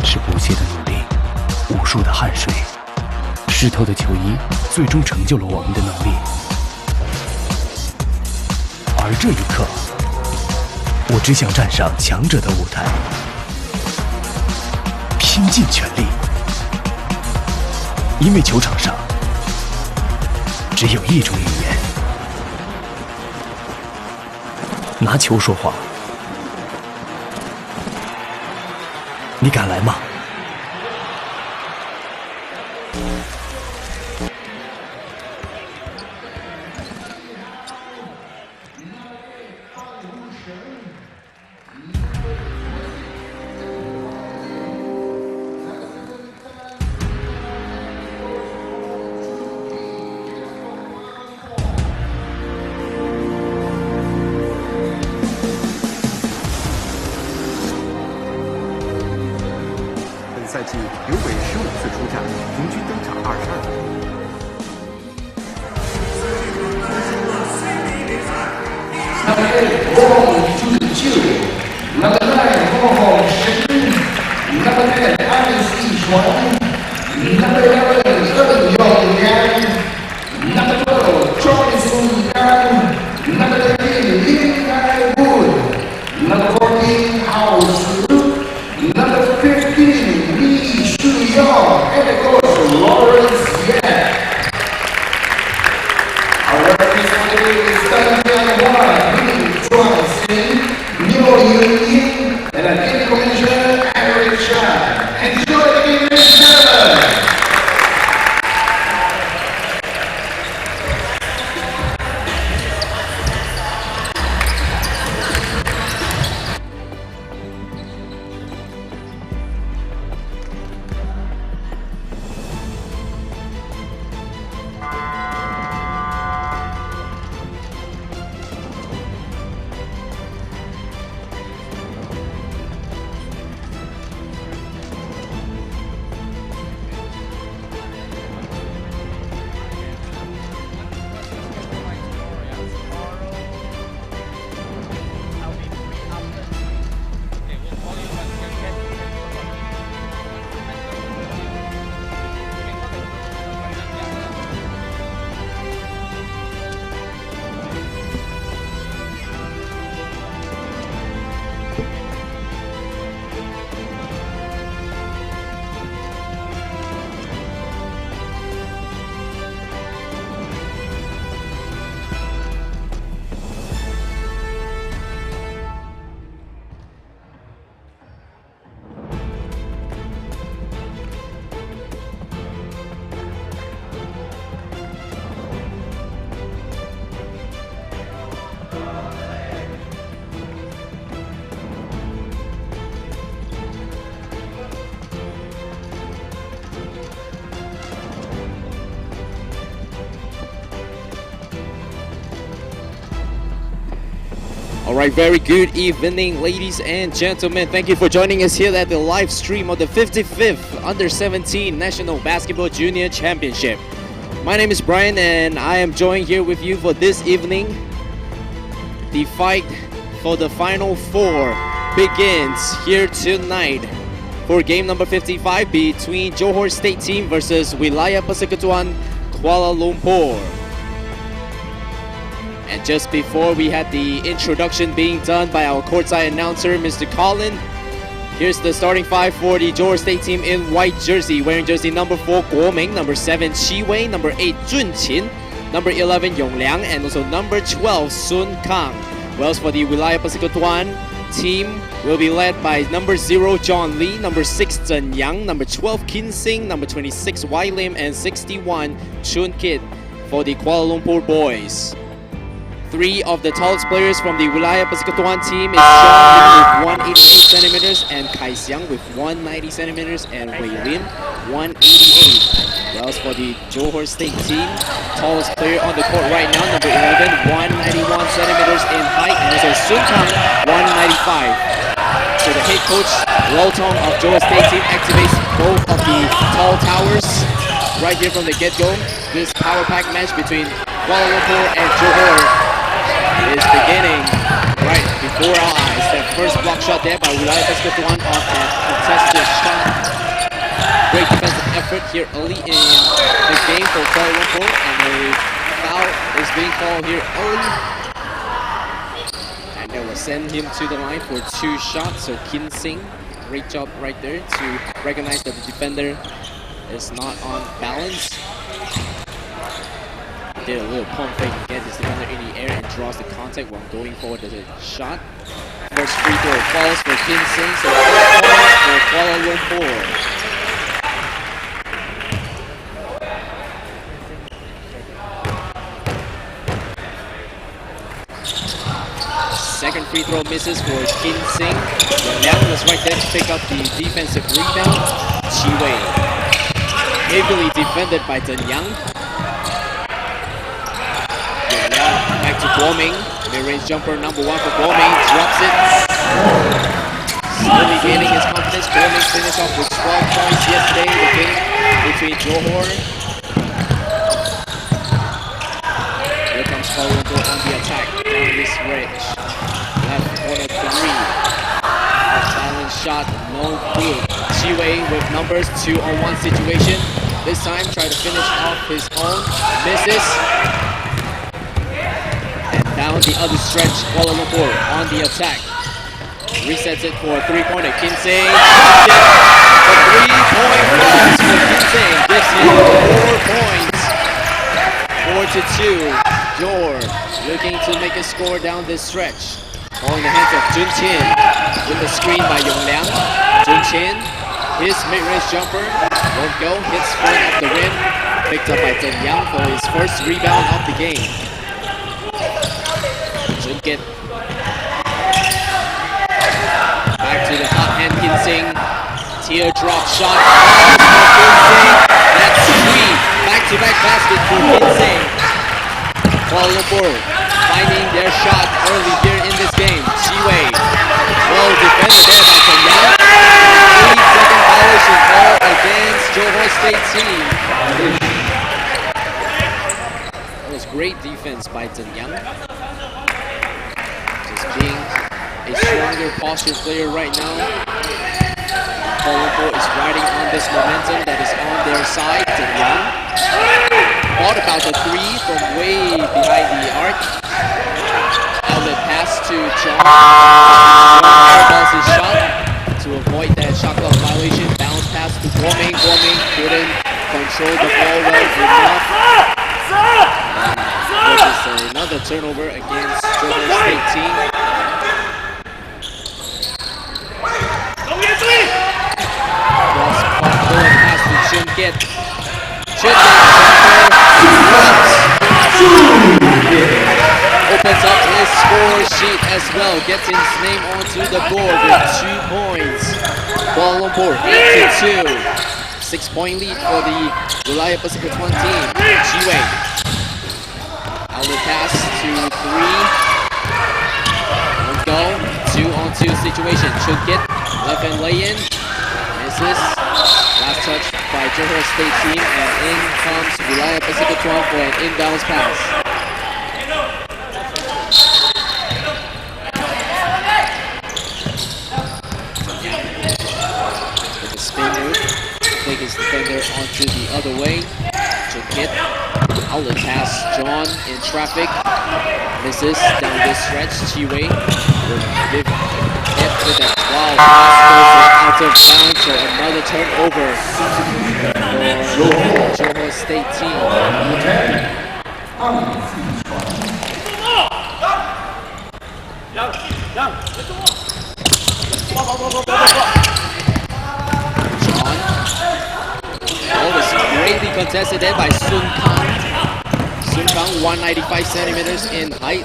是不懈的努力，无数的汗水，湿透的球衣，最终成就了我们的能力。而这一刻，我只想站上强者的舞台，拼尽全力，因为球场上只有一种语言，拿球说话。你敢来吗？赛季刘伟15次出战，平均登场22分。All right, very good evening, ladies and gentlemen. Thank you for joining us here at the live stream of the 55th Under-17 National Basketball Junior Championship. My name is Brian, and I am joined here with you for this evening. The fight for the Final Four begins here tonight for game number 55 between Johor State team versus Wilayah Persekutuan Kuala Lumpur. And just before we had the introduction being done by our courtside announcer, Mr. Colin, here's the starting five for the Johor State team in white jersey. Wearing jersey number 4, Guo Ming, number 7, Chi Wei, number 8, Jun Qin, number 11, Yong Liang, and also number 12, Sun Kang. Whereas for the Wilayah Persekutuan team will be led by number 0, John Lee, number 6, Zhen Yang, number 12, Kin Sing, number 26, Wai Lim, and 61, Chun Kit for the Kuala Lumpur boys. 3 of the tallest players from the Wilayah Persekutuan team is Sean Lim with 188 centimeters, and Kai Xiang with 190 centimeters, and Wei Lin 188. Whereas for the Johor State team, tallest player on the court right now, number 11, 191 centimeters in height, and also Sun Kang 195. So the head coach Lo Tong of Johor State team activates both of the tall towers right here from the get-go. This power pack match between Kuala Lumpur and Johor is beginning right before our eyes. That first block shot there by Wilayah Persekutuan off a contested shot here early in the game for Kuala Lumpur, and a foul is being called here early. And they will send him to the line for 2 shots. So Kim Sing, great job right there to recognize that the defender is not on balance. Did a little pump fake to get his defender in the air and draws the contact while going forward as a shot. First free throw falls for Kim Sing, so 4 points for Kuala Lumpur. Second free throw misses for Kim Sing. Liang was right there to pick up the defensive rebound. Chi Wei, heavily defended by Zhen Yang. Back to Guoming. Mid-range jumper number 1 for Guoming. Drops it. Slowly gaining his confidence. Guoming finished off with 12 points yesterday. The game between Johor. Here comes Kuala Lumpur on the attack. Down this ridge. Left corner 3. Off-balance shot. No good. Chi Wei with numbers. 2-on-1 situation. This time try to finish off his own. Misses. Down the other stretch, Kuala Lumpur on the attack. Resets it for a 3-pointer. Kim Sing shoots it. The 3-point falls for Kim Sing. Gives him 4 points. 4-2. Johor looking to make a score down this stretch. Ball in the hands of Jun Chin with the screen by Yong Liang. Jun Chin, his mid-range jumper won't go. Hits front of the rim. Picked up by Zhen Yang for his first rebound of the game. Get back to the hot hand Kim Sing. Teardrop shot. For Kim Sing. That's 3 back-to-back baskets for Kim Sing. Kuala Lumpur finding their shot early here in this game. Chi Wei, well defended there by Zhen Yang. 3-second violation call against Johor State team. That was great defense by Zhen Yang. Being a stronger posture player right now. Kuala Lumpur is riding on this momentum that is on their side. Zhen Yang thought about the 3 from way behind the arc. Outlet pass to John. Airballs his shot to avoid that shot clock violation. Bounce pass to Guoming. Guoming couldn't control the ball well enough. This is another turnover against Johor State team. Pass to Chin Get. Chin opens up his score sheet as well. Gets his name onto the board with 2 points. Kuala Lumpur 8-2. 6-point lead for the Wilayah Pacific 1 team. Chi Wei. Outlet pass to 3. Won't go. 2-on-2 situation. Should get left hand lay-in. Misses. Last touch by Johor State team, and in comes Wilayah Pacific 12 for an inbounds pass. With a spin move, take his defender onto the other way. Should get outlet pass. John in traffic. Misses down this stretch. Chi Wei will give it with that. Wow, pass goes out of bounds, so another turnover for Johor State team. John. Oh, was greatly contested there by Sun Kang. Sun Kang, 195 centimeters in height.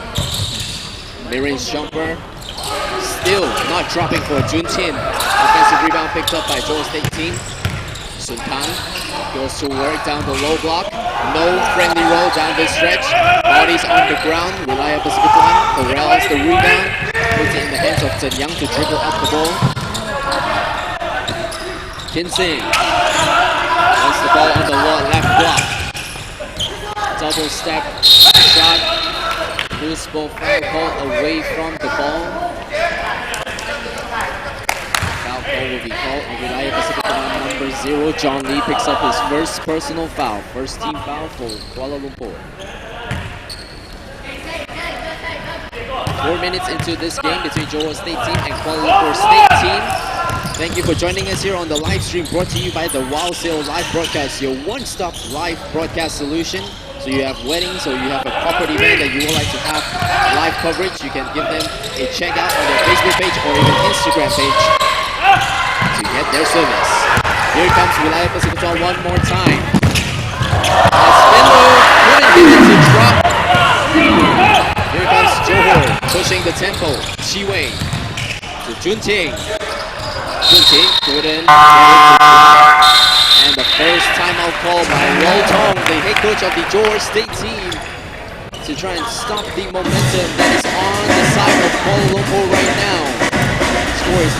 Mid-range jumper. Still not dropping for Jun Chin. Offensive rebound picked up by Johor State team. Sun Kang goes to work down the low block. No friendly roll down this stretch. Bodies on the ground. Wilayah Pacific 1 corrals the rebound. Puts it in the hands of Zhen Yang to dribble up the ball. Kim Sing wants the ball on the left block. Double step shot. Loose ball foul call away from the ball. Foul call will be called on Wilayah Pacific number 0. 0. John Lee picks up his first personal foul. First team foul for Kuala Lumpur. 4 minutes into this game between Johor State team and Kuala Lumpur State team. Thank you for joining us here on the live stream brought to you by the Wow Sale Live Broadcast, your one-stop live broadcast solution. So you have weddings or you have a corporate event that you would like to have live coverage, you can give them a check out on their Facebook page or even Instagram page to get their service. Here comes Wilayah Persekutuan one more time. Spindle couldn't get it to drop. Here comes Johor pushing the tempo. Chiwei to Junting. Junting couldn't get it to drop. And the first timeout call by Lo Tong, the head coach of the Johor State team, to try and stop the momentum that is on the side of Kuala Lumpur right now. Score is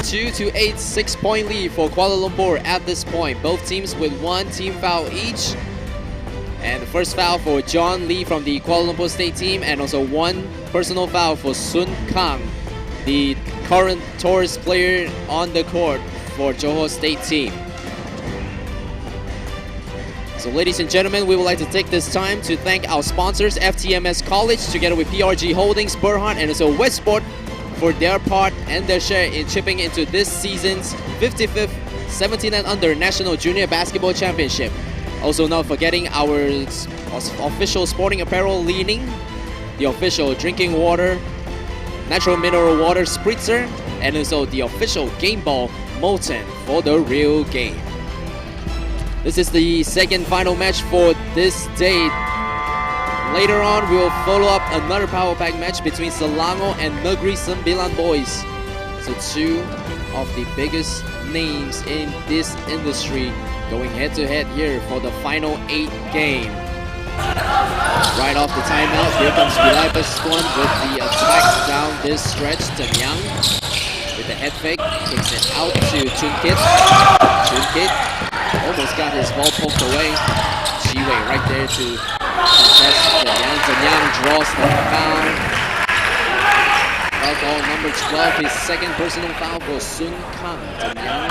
2-8, 6-point lead for Kuala Lumpur at this point. Both teams with one team foul each. And the first foul for John Lee from the Kuala Lumpur State team, and also one personal foul for Sun Kang, the current tourist player on the court for Johor State team. So ladies and gentlemen, we would like to take this time to thank our sponsors, FTMS College, together with PRG Holdings, Berhad, and also Westport, for their part and their share in chipping into this season's 55th 17 and under National Junior Basketball Championship. Also not forgetting our official sporting apparel Li-Ning, the official drinking water, natural mineral water Spritzer, and also the official game ball Molten for the real game. This is the second final match for this day. Later on, we will follow up another power pack match between Selangor and Negeri Sembilan boys. So two of the biggest names in this industry going head to head here for the final 8 game. Right off the timeout, here comes Wilayah Persekutuan with the attack down this stretch. Temyang with the head fake, kicks it out to Chunkit. Chunkit almost got his ball poked away. Chiwei right there to contest Temyang. Temyang draws the foul. Foul call number 12, his second personal foul for Sun Kang. Temyang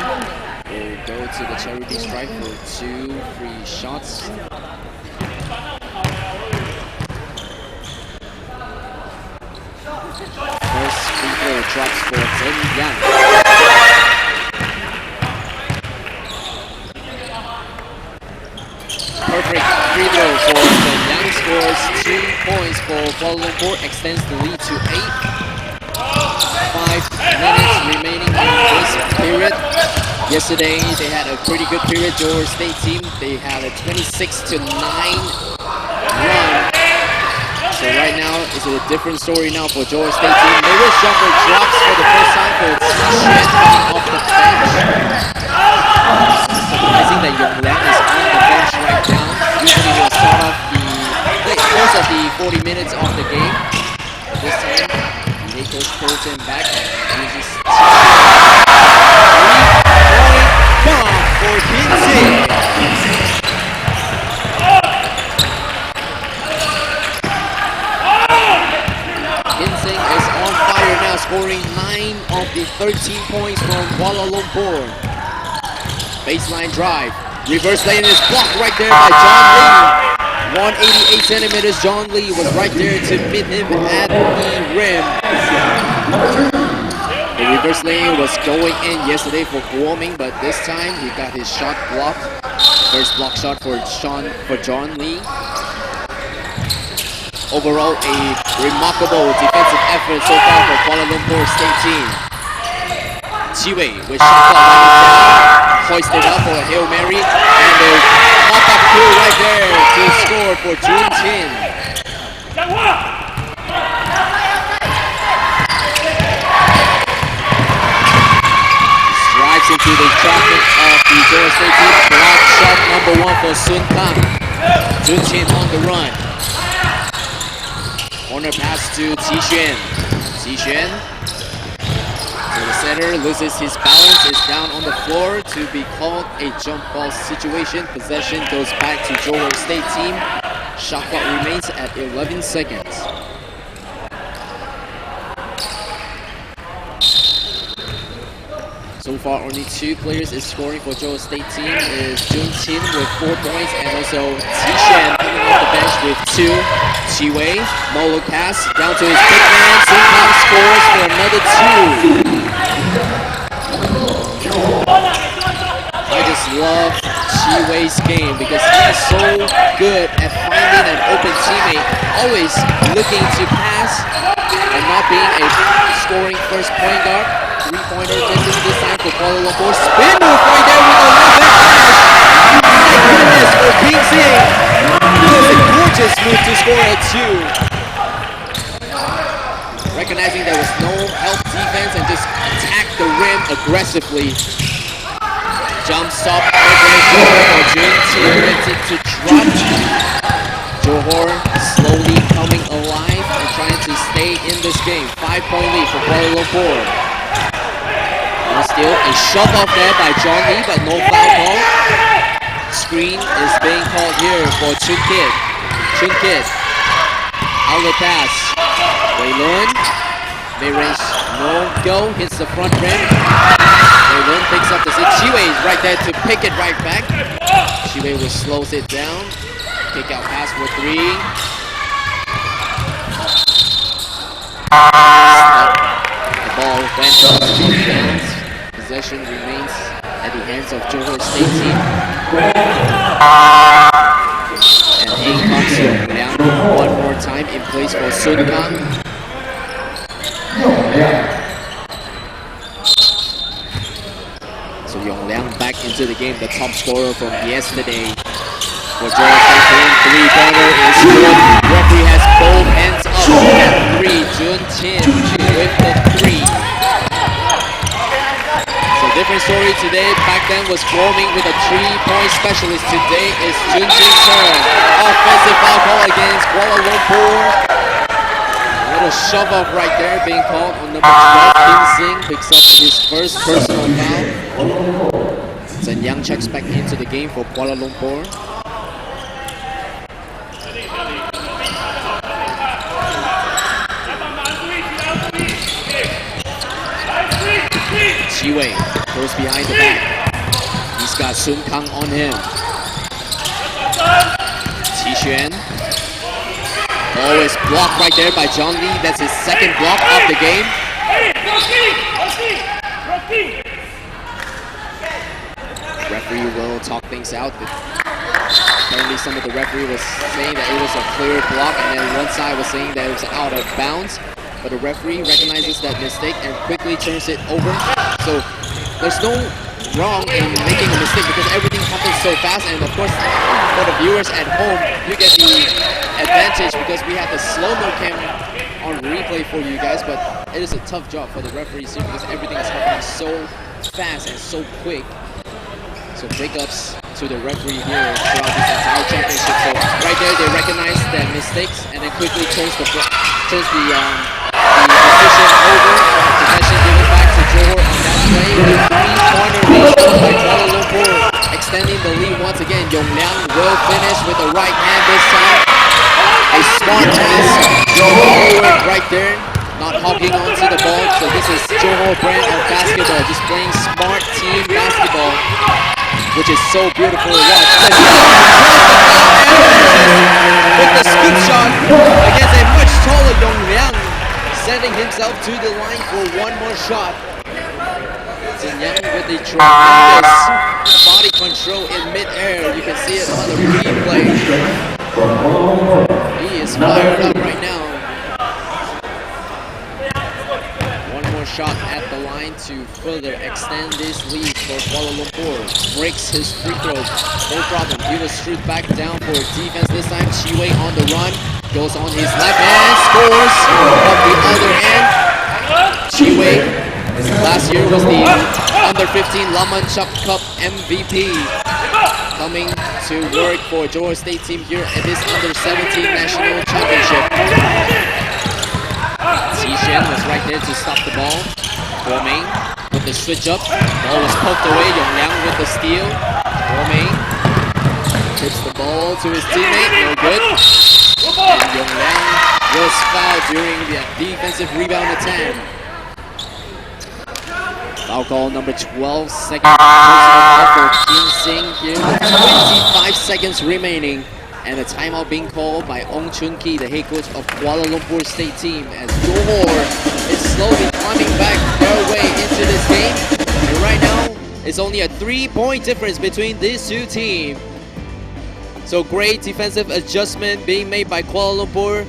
will go to the charity stripe for 2 free shots. First free throw drops for Temyang. Perfect free throw for Temyang, scores 2 points for Kuala Lumpur, extends the lead to 8. 5 minutes remaining in this period. Yesterday they had a pretty good period. Johor State team, they had a 26-9 run. So right now it's a different story now for Johor State team. Lewis jumper drops for the first time for Tishan coming off the bench. Surprising that Yong Liang is on the bench right now. Usually he'll start off the course of the 40 minutes of the game. But this time, the head coach pulls him back and uses bomb for Kinsey. Kinsey is on fire now, scoring 9 of the 13 points from Kuala Lumpur. Baseline drive, reverse lane is blocked right there by John Lee. 188 centimeters, John Lee was right there to meet him at the rim. The reverse lane was going in yesterday for Kuoming, but this time he got his shot blocked. First block shot for John Lee. Overall, a remarkable defensive effort so far for Kuala Lumpur State team. Chiwei with shot clock running down, hoisted up for a Hail Mary, and a pop-up kill right there to score for Jun Chin. Strides into the traffic of the Johor State team. Block shot number 1 for Sun Kang. Jun Chin on the run. Corner pass to Qixuan. Qixuan to the center, loses his balance, is down on the floor to be called a jump ball situation. Possession goes back to Johor State team. Shot clock remains at 11 seconds. So far, only 2 players is scoring for Johor State team is Jun Chin with 4 points and also Tishan coming off the bench with 2. Chi Wei, Molo pass down to his big man. Sun Kang scores for another 2. I just love Chi Wei's game because he's so good at finding an open teammate, always looking to pass and not being a scoring first point guard. 3-pointer missing this time for Kuala Lumpur. Spin move right there with a left hand pass. My goodness, for King Sing. That was a gorgeous move to score at 2. Recognizing there was no help defense and just attack the rim aggressively. Jump stop over Johor for Jun Chin gets it to drop. Johor slowly coming alive and trying to stay in this game. 5-point lead for Kuala Lumpur. Still a shove off there by John Lee, but no foul call. Screen is being called here for Chun Kit. Chun Kit. Outlet pass. Wei Lun. Mid-range no go. Hits the front rim. Wei Lun picks up the sit. Chi Wei is right there to pick it right back. Chi Wei will slows it down. Kick out pass for 3. The ball went out of bounds. Possession remains at the hands of Johor State team. And in comes Yong Liang one more time in place for Sun Kang. So Yong Liang back into the game, the top scorer from yesterday. For Johor State team, 3-pointer is good. Referee has both hands up at 3. Jun Chin with the 3. Different story today. Back then was Guoming with a 3-point specialist. Today is Jun Chin's turn. Offensive foul call against Kuala Lumpur. A little shove off right there being called on number 12. Kim Sing picks up his first personal foul. Zhen Yang checks back into the game for Kuala Lumpur. Chi Wei goes behind the back. He's got Sun Kang on him. Tishan. Ball is blocked right there by John Lee. That's his second block of the game. Referee will talk things out. Apparently some of the referee was saying that it was a clear block, and then one side was saying that it was out of bounds. But the referee recognizes that mistake and quickly turns it over. So there's no wrong in making a mistake because everything happens so fast, and of course for the viewers at home you get the advantage because we have the slow-mo cam on replay for you guys, but it is a tough job for the referees here because everything is happening so fast and so quick. So big ups to the referee here throughout this entire championship. So right there they recognize their mistakes and then quickly turns the decision over. Possession given back to Johor on that play with 3-pointer lead by Kuala Lumpur, extending the lead once again. Yong Liang will finish with the right hand this time. A smart pass forward right there, not hogging onto the ball. So this is Johor brand of basketball, just playing smart team basketball, which is so beautiful to watch. With the scoop shot against a much taller Yong Liang, sending himself to the line for one more shot. Zhen Yang with the tremendous body control in mid-air. You can see it on the replay. He is fired up right now. One more shot at the line to further extend this lead for Kuala Lumpur. Breaks his free throw. No problem. He will shoot back down for defense this time. Chi Wei on the run. Goes on his left hand. Scores from the other end. Chi Wei last year was the under-15 Laman Chuck Cup MVP. Coming to work for Johor State team here at this under-17 national championship. Tishan was right there to stop the ball. Guoming with the switch up. Ball was poked away. Yong Liang with the steal. Guoming tips the ball to his teammate. No good. And Yong Liang was fouled during the defensive rebound attempt. Foul call number 12, second personal foul for Kim Sing here with 25 seconds remaining. And a timeout being called by Ong Chun Ki, the head coach of Kuala Lumpur State team, as Johor is slowly climbing back their way into this game. And right now, it's only a 3-point difference between these two teams. So great defensive adjustment being made by Kuala Lumpur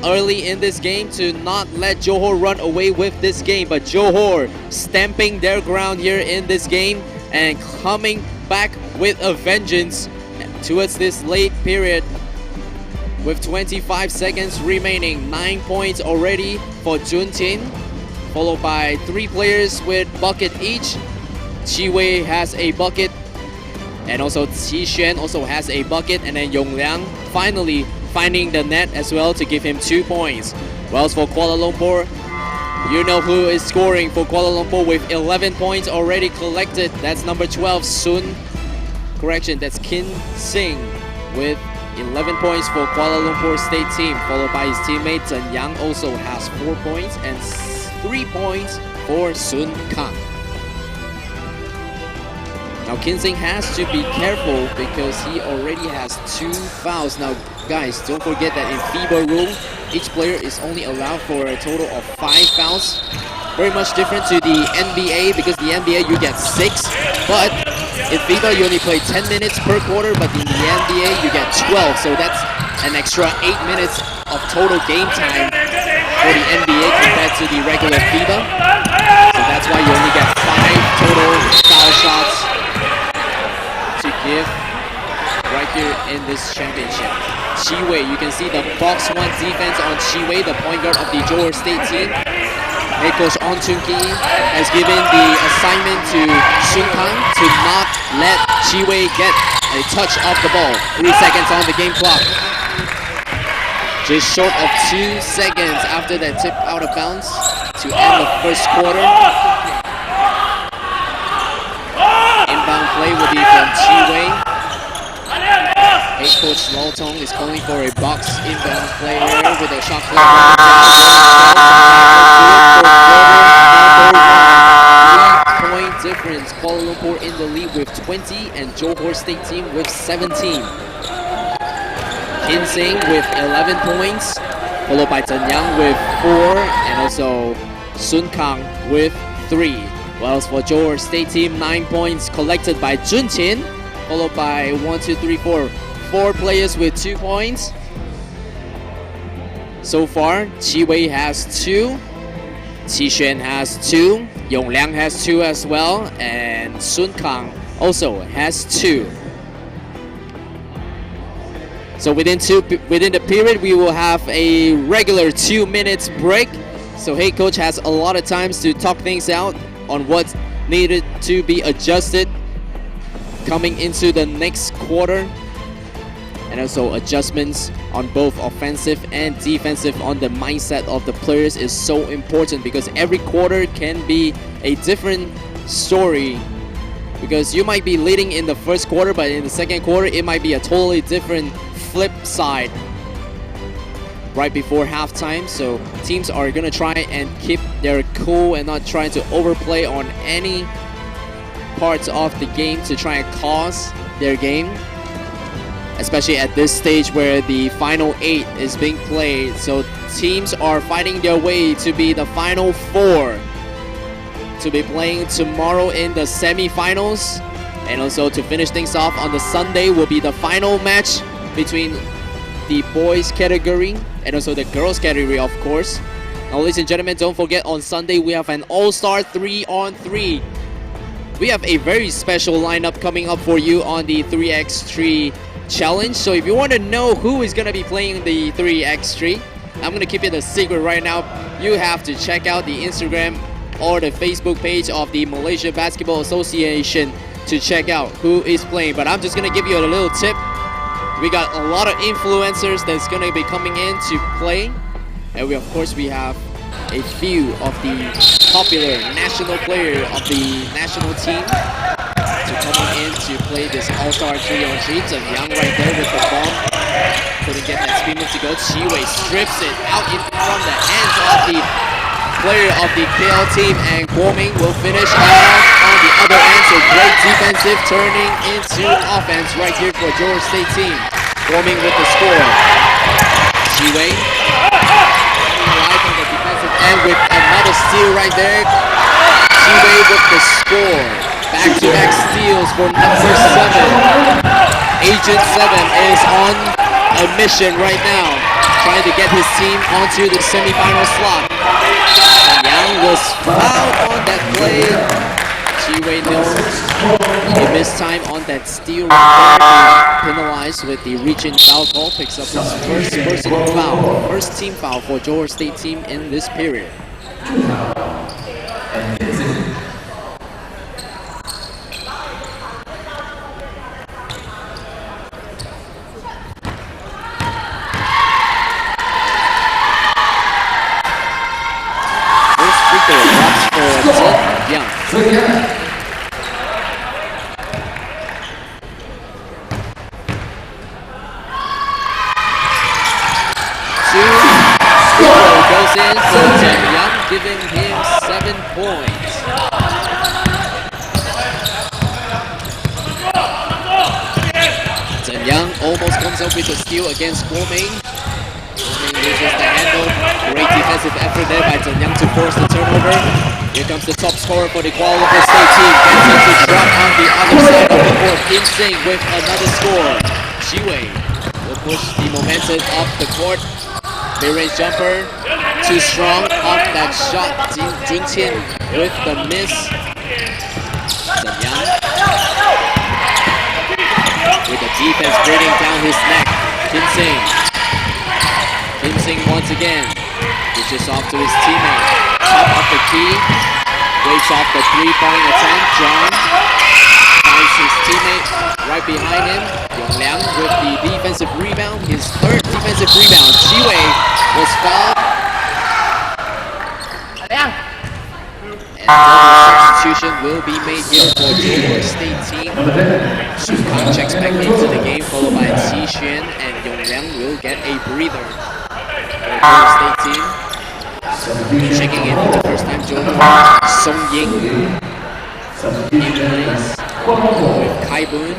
early in this game to not let Johor run away with this game. But Johor stamping their ground here in this game and coming back with a vengeance towards this late period with 25 seconds remaining. 9 points already for Jun Tin, followed by 3 players with bucket each. Chi Wei has a bucket, and also Qi Xuan also has a bucket, and then Yong Liang finally finding the net as well to give him 2 points. Well, for Kuala Lumpur, you know who is scoring for Kuala Lumpur with 11 points already collected. That's number 12, that's Kin Sing with 11 points for Kuala Lumpur State team, followed by his teammate Zhen Yang also has 4 points, and 3 points for Sun Kang. Now Kin Sing has to be careful because he already has 2 fouls. Now guys, don't forget that in FIBA rule, each player is only allowed for a total of 5 fouls. Very much different to the NBA, because the NBA you get 6, but in FIBA you only play 10 minutes per quarter, but in the NBA you get 12, so that's an extra 8 minutes of total game time for the NBA compared to the regular FIBA. So that's why you only get 5 total foul shots to give right here in this championship. Chi Wei, you can see the box 1 defense on Chi Wei, the point guard of the Johor State team. Head coach Ong Chun Ki has given the assignment to Sun Kang to not let Chi Wei get a touch of the ball. 3 seconds on the game clock. Just short of 2 seconds after that tip out of bounds to end the first quarter. Inbound play will be from Chi Wei. Head coach Lo Tong is calling for a box inbound play here with a shot clock. 3-point difference. Kuala Lumpur in the lead with 20 and Johor State team with 17. Kin Sing with 11 points, followed by Zhen Yang with 4, and also Sun Kang with 3. Whilst for Johor State team, 9 points collected by Jun Qin, followed by 4 players with 2 points. So far, Chi Wei has 2, Qi Xuan has 2, Yong Liang has 2 as well, and Sun Kang also has 2. So within the period, we will have a regular 2 minutes break. So head coach has a lot of times to talk things out on what's needed to be adjusted coming into the next quarter. And also adjustments on both offensive and defensive on the mindset of the players is so important, because every quarter can be a different story. Because you might be leading in the first quarter, but in the second quarter it might be a totally different flip side right before halftime. So teams are gonna try and keep their cool and not trying to overplay on any parts of the game to try and cause their game, especially at this stage where the final 8 is being played. So teams are fighting their way to be the final 4 to be playing tomorrow in the semi-finals. And also to finish things off on the Sunday will be the final match between the boys category and also the girls category, of course. Now, ladies and gentlemen, don't forget on Sunday we have an all-star 3-on-3. We have a very special lineup coming up for you on the 3x3 challenge. So if you want to know who is going to be playing the 3x3, I'm going to keep it a secret right now. You have to check out the Instagram or the Facebook page of the Malaysia Basketball Association to check out who is playing. But I'm just going to give you a little tip. We got a lot of influencers that's going to be coming in to play. And we have a few of the popular national player of the national team to coming in to play this all-star 3-on-3. Zhen Yang right there with the bomb. Couldn't get that spin move to go. Chi Wei strips it out from the hands of the player of the KL team, and Guoming will finish off on the other end. So great defensive turning into offense right here for Johor State team. Guoming with the score. Shiwei alive on the defensive end with another steal right there. Shiwei with the score. Back-to-back steals for number 7. Agent 7 is on a mission right now, trying to get his team onto the semi-final slot. Yang was fouled on that play. Shiwei knows he missed time on that steal right there. Penalized with the reach-in foul call, picks up his first personal foul. First team foul for Johor State team in this period. Goes in, so Young giving him 7 points. Young almost comes up with a steal against Guoming. Guoming loses the handle. Great defensive effort there by Young to force the turnover. Here comes the top scorer for the Kuala Lumpur State team. Gets him to drop on the other side of the court. Ginseng with another score. Shiwei will push the momentum up the court. Mid-range jumper, too strong off that shot. Junqian with the miss. Yang with the defense breathing down his neck. Ginseng. Ginseng once again. Reaches off to his teammate. Top of the key. Waits off the 3-point attempt. John finds his teammate right behind him. Yongliang with the defensive rebound. His third defensive rebound. Shiwei was fouled. And another substitution will be made here for Johor State team. Sun Kang checks back into the game, followed by Qi Xuan, and Yongliang will get a breather for Johor State team. Checking in for the first time, Johor. Song Ying in place with Kai Boon.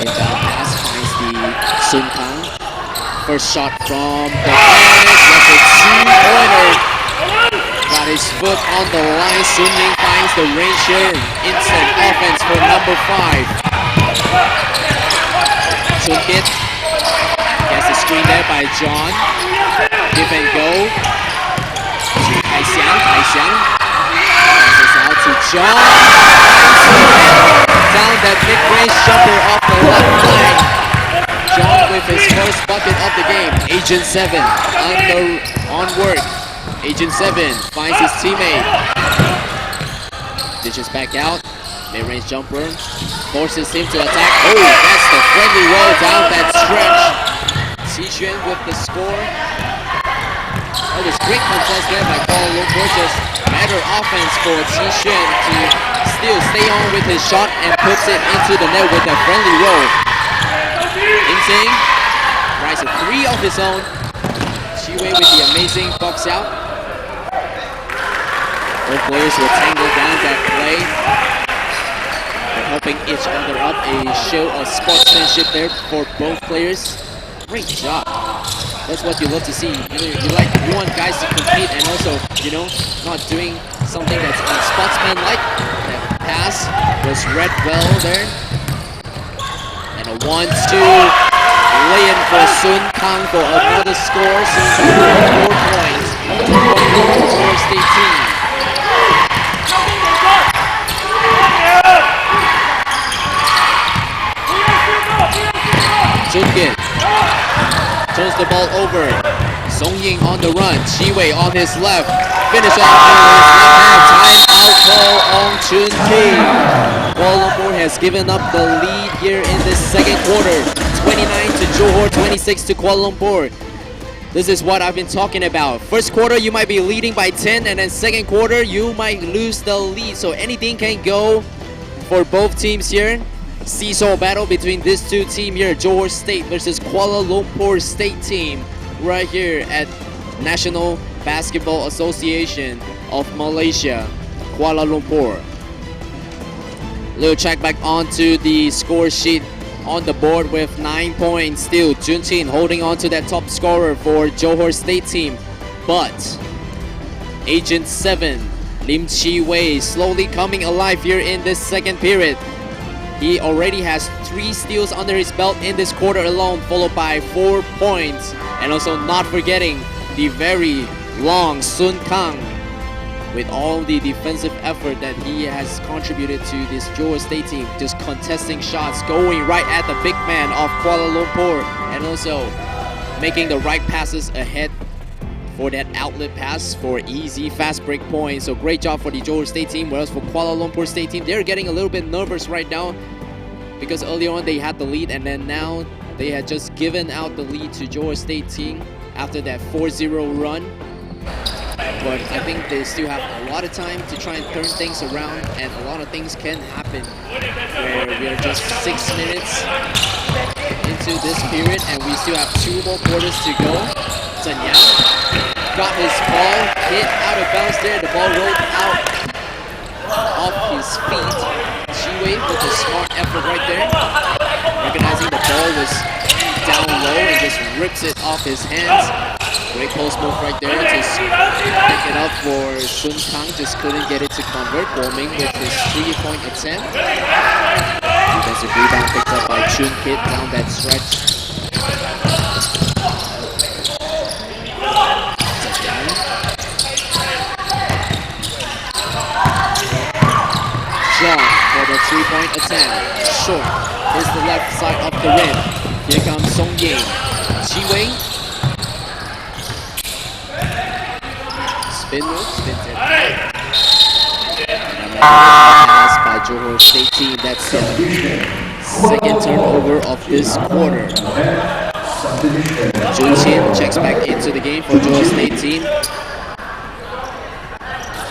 Inbound pass finds the Sun Kang. First shot from the fence. That's a 2-pointer. Got his foot on the line. Sun Ying finds the range here. Instant offense for number 5. Sun Kit gets the screen there by John. Give and go to Kai Xiang. Kai Xiang passes out to John. Down that mid-range jumper off the left line. John with his first bucket of the game. Agent 7 on work. Agent 7 finds his teammate. Dishes back out. Mid-range jumper. Forces him to attack. Oh, that's the friendly roll down that stretch. Qi Xuan with the score. Oh, there's great contest there by Kuala Lumpur. Just better offense for Qi Xuan to still stay on with his shot and puts it into the net with a friendly roll. Ginseng tries a 3 of his own. Shiwei with the amazing box out. Both players will tangle down that play. They're helping each other up. A show of sportsmanship there for both players. Great job. That's what you love to see. You want guys to compete and also, not doing something that's unsportsmanlike. That pass was read well there. And a 1-2 lay-in for Sun Kang for another score. Sun Kang with 4 points for the Johor State team. Junkin turns the ball over. Song Ying on the run. Shiwei on his left. Finish off on his left hand. Timeout call on Chun Ki. Kuala Lumpur has given up the lead here in this second quarter. 29 to Johor, 26 to Kuala Lumpur. This is what I've been talking about. First quarter, you might be leading by 10, and then second quarter, you might lose the lead. So anything can go for both teams here. Seesaw battle between these two teams here, Johor State versus Kuala Lumpur State team, right here at National Basketball Association of Malaysia, Kuala Lumpur. Little check back onto the score sheet on the board with 9 points. Still, Jun Chin holding on to that top scorer for Johor State team. But Agent 7, Lim Chi Wei, slowly coming alive here in this second period. He already has 3 steals under his belt in this quarter alone, followed by 4 points. And also not forgetting the very long Sun Kang, with all the defensive effort that he has contributed to this Johor State team, just contesting shots, going right at the big man of Kuala Lumpur, and also making the right passes ahead for that outlet pass for easy fast break points. So great job for the Johor State team. Whereas for Kuala Lumpur State team, they're getting a little bit nervous right now because earlier on they had the lead, and then now they had just given out the lead to Johor State team after that 4-0 run. But I think they still have a lot of time to try and turn things around, and a lot of things can happen where we are just 6 minutes into this period and we still have 2 more quarters to go. Chen Yang got his ball hit out of bounds there. The ball rolled out off his feet. Chi Wei with a smart effort right there, recognizing the ball was down low and just rips it off his hands. Great post move right there. Just pick it up for Sun Kang. Just couldn't get it to convert. Guoming with his 3-point attempt. Defensive rebound picked up by Chun Kit down that stretch. John for the 3-point attempt. Short. Here's the left side of the rim. Here comes Song Ying. Chi Wei. Spin move, spins it out. Pass by Johor State team. That's the second turnover of this quarter. Jun Chin checks back into the game for Johor State team.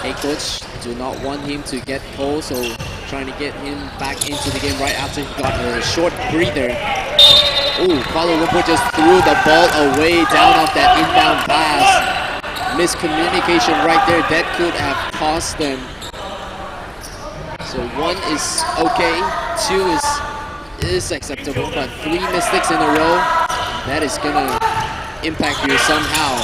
Hey coach, do not want him to get cold, so trying to get him back into the game right after he got a short breather. Ooh, Kuala Lumpur just threw the ball away down off that inbound pass. Miscommunication right there, that could have cost them. So 1 is okay, 2 is acceptable, but 3 mistakes in a row, that is gonna impact you somehow.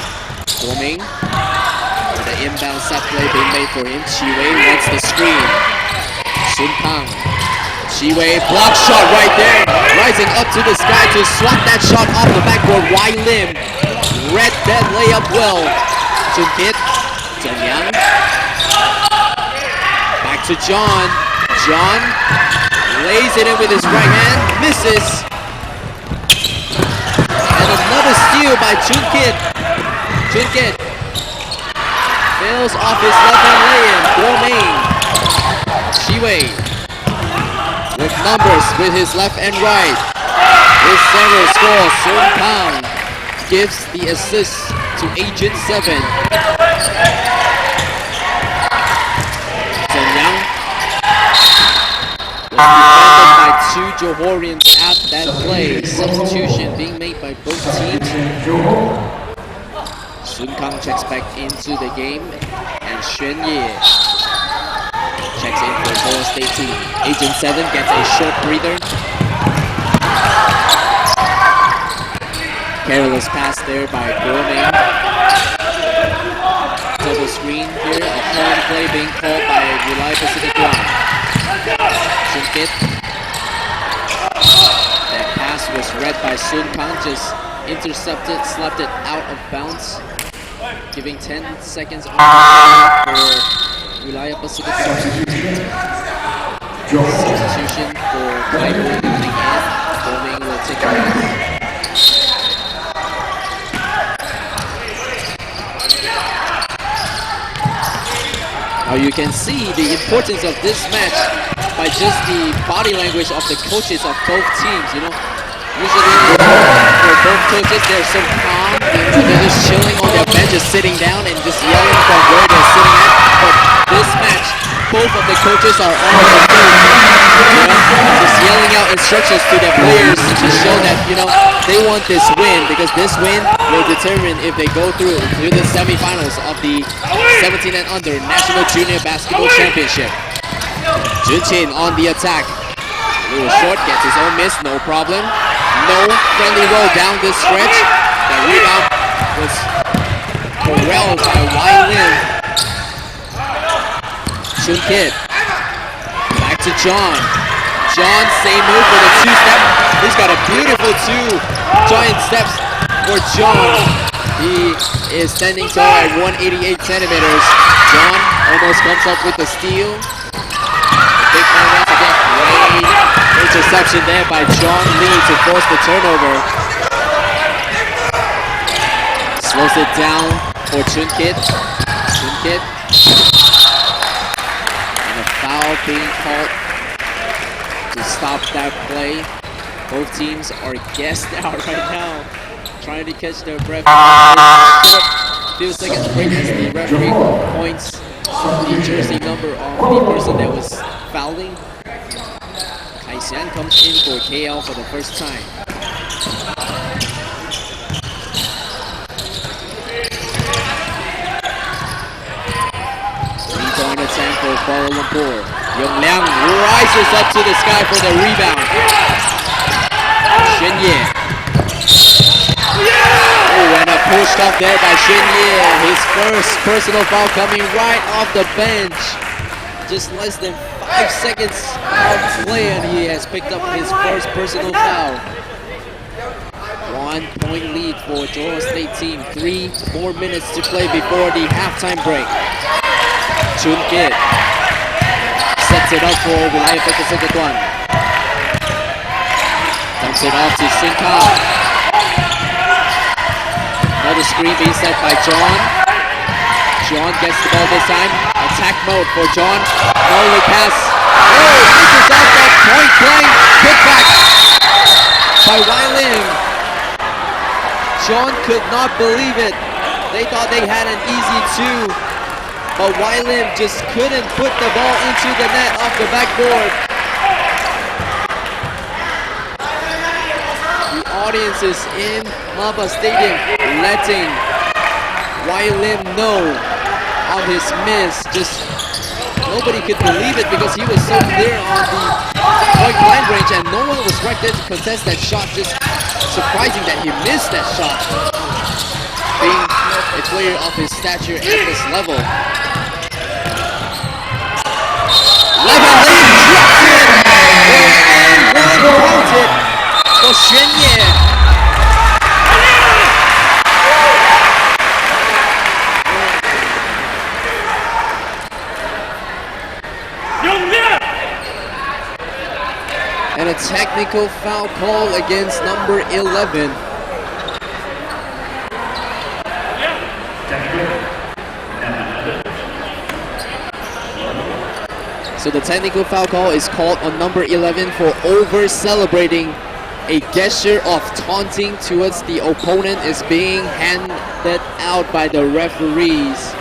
Guoming, with the inbound set play being made for him. Chi Wei wants the screen. Sun Kang. Chi Wei, block shot right there, rising up to the sky to swat that shot off the backboard. Wai Lim read that layup well. Chun Kit, Chen Yang. Back to John. John lays it in with his right hand, misses. And another steal by Chun Kit. Chun Kit fails off his left hand lay-in. Guoming. Chi Wei with numbers with his left and right. His center scores. Sun Kang gives the assist to Agent 7. Chen Yang was defended by 2 Johorians at that play. Substitution being made by both teams. Sun Kang checks back into the game, and Xuan Ye checks in for Johor State team. Agent 7 gets a short breather. Careless pass there by Guoming. Double screen here, a home play being called by Wilayah Pacific Guam. Chun Kit. That pass was read by Sun Kang, just intercepted, slapped it out of bounds, giving 10 seconds on the clock for Wilayah Pacific Guam. Substitution for Bible coming in. Guoming will take a run. Now you can see the importance of this match by just the body language of the coaches of both teams. You know, usually for both coaches, they're so calm, they're just chilling on their bench, just sitting down and just yelling from where they're sitting at. But this match, both of the coaches are on the move. Just yelling out instructions to their players to show that, they want this win, because this win will determine if they go through to the semifinals of the 17 and under National Junior Basketball Championship. Junchin on the attack. A little short, gets his own miss, no problem. No friendly roll down this stretch. The rebound was corralled by Wai Lim. Chun Kit. Back to John. John, same move with a two-step. He's got a beautiful two giant steps for John. He is standing tall at 188 centimeters. John almost comes up with the steal. Big man once again. Great interception there by John Lee to force the turnover. Slows it down for Chun Kit. Chun Kit. And a foul being called to stop that play. Both teams are gassed out right now, trying to catch their breath. Few seconds break as the referee points to the jersey number of the person that was fouling. Kai Xian comes in for KL for the first time. Three-point attempt for Kuala Lumpur. Yong Liang rises up to the sky for the rebound. Shen Ye. Oh, and a pushed up there by Shen Ye. His first personal foul coming right off the bench. Just less than 5 seconds of play and he has picked up his first personal foul. 1 point lead for Johor State team. 3 more minutes to play before the halftime break. Chun Kit sets it up for Wilayah Pekerja Ketuan. Dumps it off to Sing Kao. Another screen being set by John. John gets the ball this time. Attack mode for John. No pass. Oh, misses out that point blank putback by Wai Lim. John could not believe it. They thought they had an easy two, but Wai Lim just couldn't put the ball into the net off the backboard. The audience is in Maba Stadium letting Wai Lim know of his miss. Just nobody could believe it because he was so clear on the point blank range and no one was right there to contest that shot. Just surprising that he missed that shot, being a player of his stature at this level. Left lane drops it, and one counted for Shen Ye. And a technical foul call against number 11. So the technical foul call is called on number 11 for over-celebrating. A gesture of taunting towards the opponent is being handed out by the referees.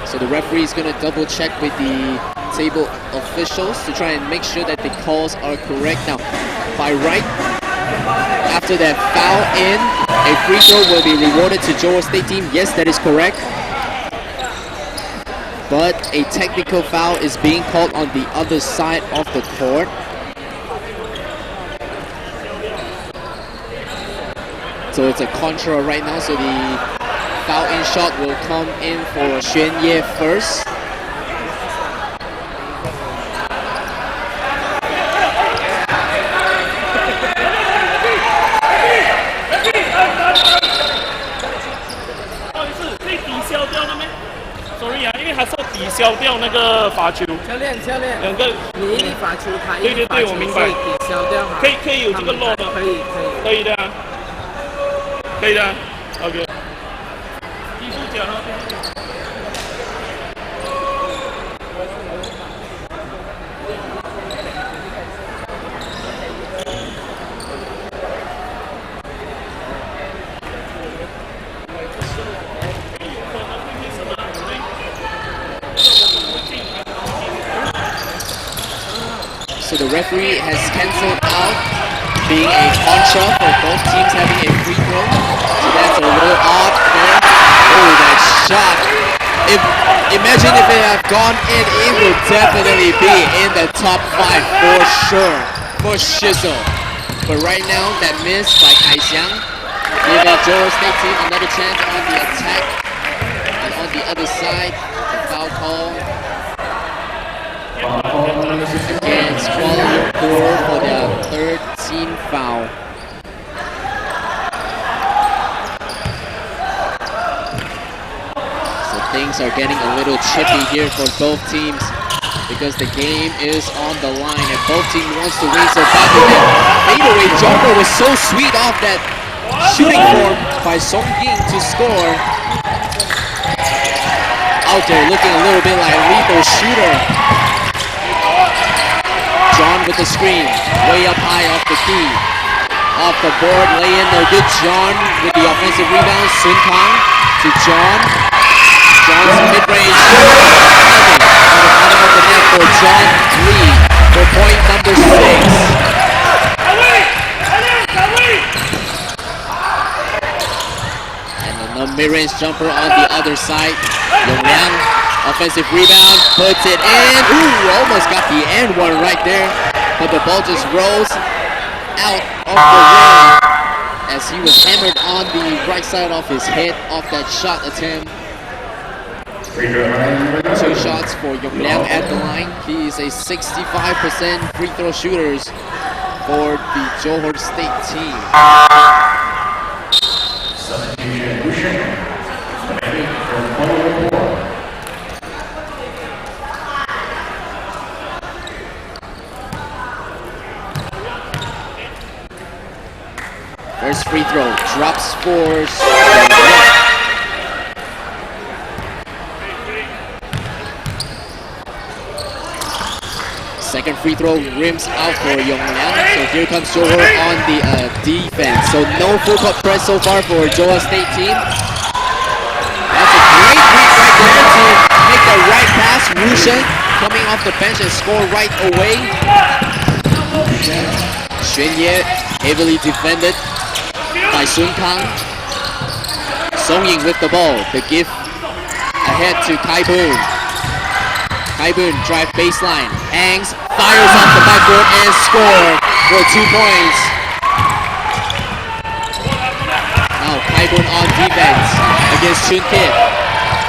So the referee is going to double check with the table officials to try and make sure that the calls are correct. Now, by right, after that foul in, a free throw will be rewarded to Johor State team. Yes, that is correct. But a technical foul is being called on the other side of the court. So it's a contra right now, so the foul-in shot will come in for Xuan Ye first. Sorry 啊，因为还是要抵消掉那个罚球。教练，两个你一粒罚球，他一对对对，我明白。抵消掉哈。可以有这个 law 吗？可以的啊，可以的啊 ，OK。艺术家呢？ referee has cancelled out being a contra for both teams having a free throw. So that's a little odd there. Oh, that shot. Imagine if it had gone in, it would definitely be in the top 5 for sure. For shizzle. But right now, that miss by Kai Xiang giving Johor State team another chance on the attack. And on the other side, the foul call against Kuala Lumpur for their third team foul. So things are getting a little chippy here for both teams because the game is on the line and both teams wants to win so badly. That fadeaway jumper was so sweet off that shooting form by Song Ying to score. Out there looking a little bit like a lethal shooter. John with the screen, way up high off the key. Off the board, lay in there, good John with the offensive rebound. Sun Kang to John. John's mid-range. Nothing. On the bottom of the net for John Lee for point number 6. And the mid-range jumper on the other side. Yong Liang, offensive rebound, puts it in. Ooh, almost got the end one right there. But the ball just rolls out of the rim as he was hammered on the right side of his head off that shot attempt. 2 shots for Yong Liang at the line. He is a 65% free throw shooters for the Johor State team. First free throw drops for Yong Liang. Second free throw rims out for Yong Liang. So here comes Johor on the defense. So no full court press so far for Johor State team. That's a great read right there to make the right pass. Wu Shen coming off the bench and score right away. Xuan Ye heavily defended by Sun Kang. Song Ying with the ball. The give ahead to Kai Boon. Kai Boon drive baseline, hangs, fires off the backboard and score for 2 points. Now Kai Boon on defense against Chun Kit.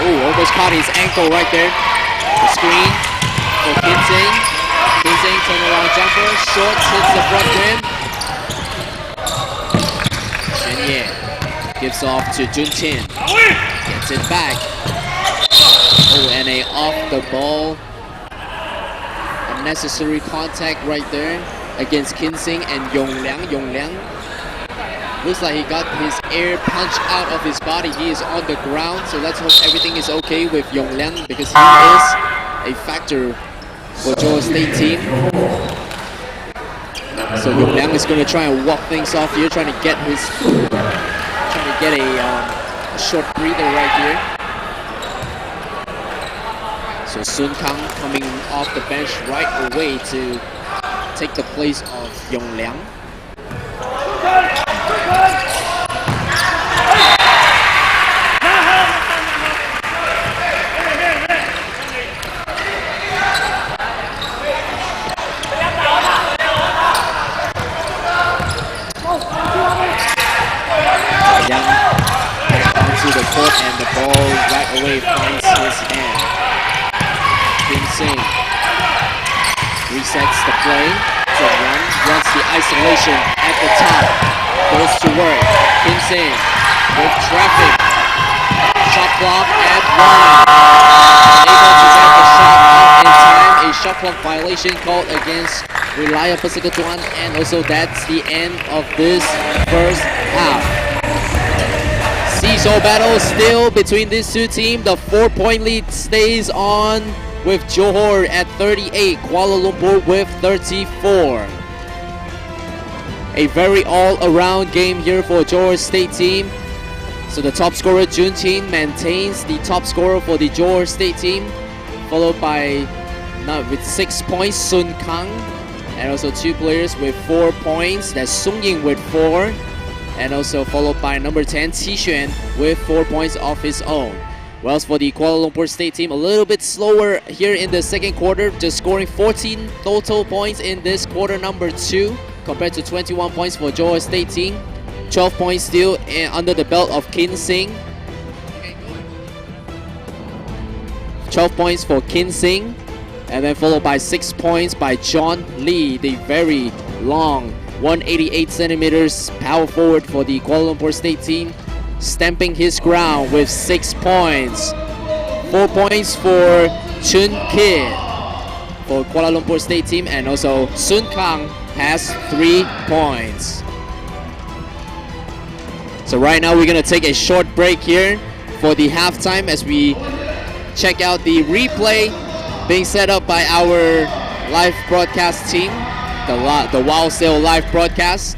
Oh, almost caught his ankle right there. The screen for Kinsing. Kinsing turnaround jumper, short, hits the front rim. Xuan Ye gives off to Jun Chin. Gets it back. Oh, and a off the ball. Unnecessary contact right there against Kinsing and Yong Liang. Yong Liang looks like he got his air punched out of his body. He is on the ground, so let's hope everything is okay with Yong Liang because he is a factor for Johor State team. So Yong Liang is going to try and walk things off here, trying to get a short breather right here. So Sun Kang coming off the bench right away to take the place of Yong Liang. Liang back onto the court and the ball right away finds his hand. Kinsing resets the play. So runs the isolation at the top. Goes to work. Kinsing with traffic. Shot clock at 1. Able to get the shot out in time. A shot clock violation called against Wilayah Persekutuan, and also that's the end of this first half. Seesaw battle still between these two teams. The 4-point lead stays on with Johor at 38, Kuala Lumpur with 34. A very all-around game here for Johor State team. So the top scorer, Jun Chin, maintains the top scorer for the Johor State team, followed by, with 6 points, Sun Kang. And also 2 players with 4 points. That's Sung Ying with 4. And also followed by number 10, Qi Xuan with 4 points of his own. Whereas for the Kuala Lumpur State team, a little bit slower here in the second quarter, just scoring 14 total points in this quarter number 2 compared to 21 points for Johor State team. 12 points still under the belt of Kin Sing. 12 points for Kin Sing, and then followed by 6 points by John Lee, the very long 188 centimeters power forward for the Kuala Lumpur State team, stamping his ground with 6 points. 4 points for Chun Kid for Kuala Lumpur State team, and also Sun Kang has 3 points. So right now we're gonna take a short break here for the halftime as we check out the replay being set up by our live broadcast team, the Wow Sale live broadcast.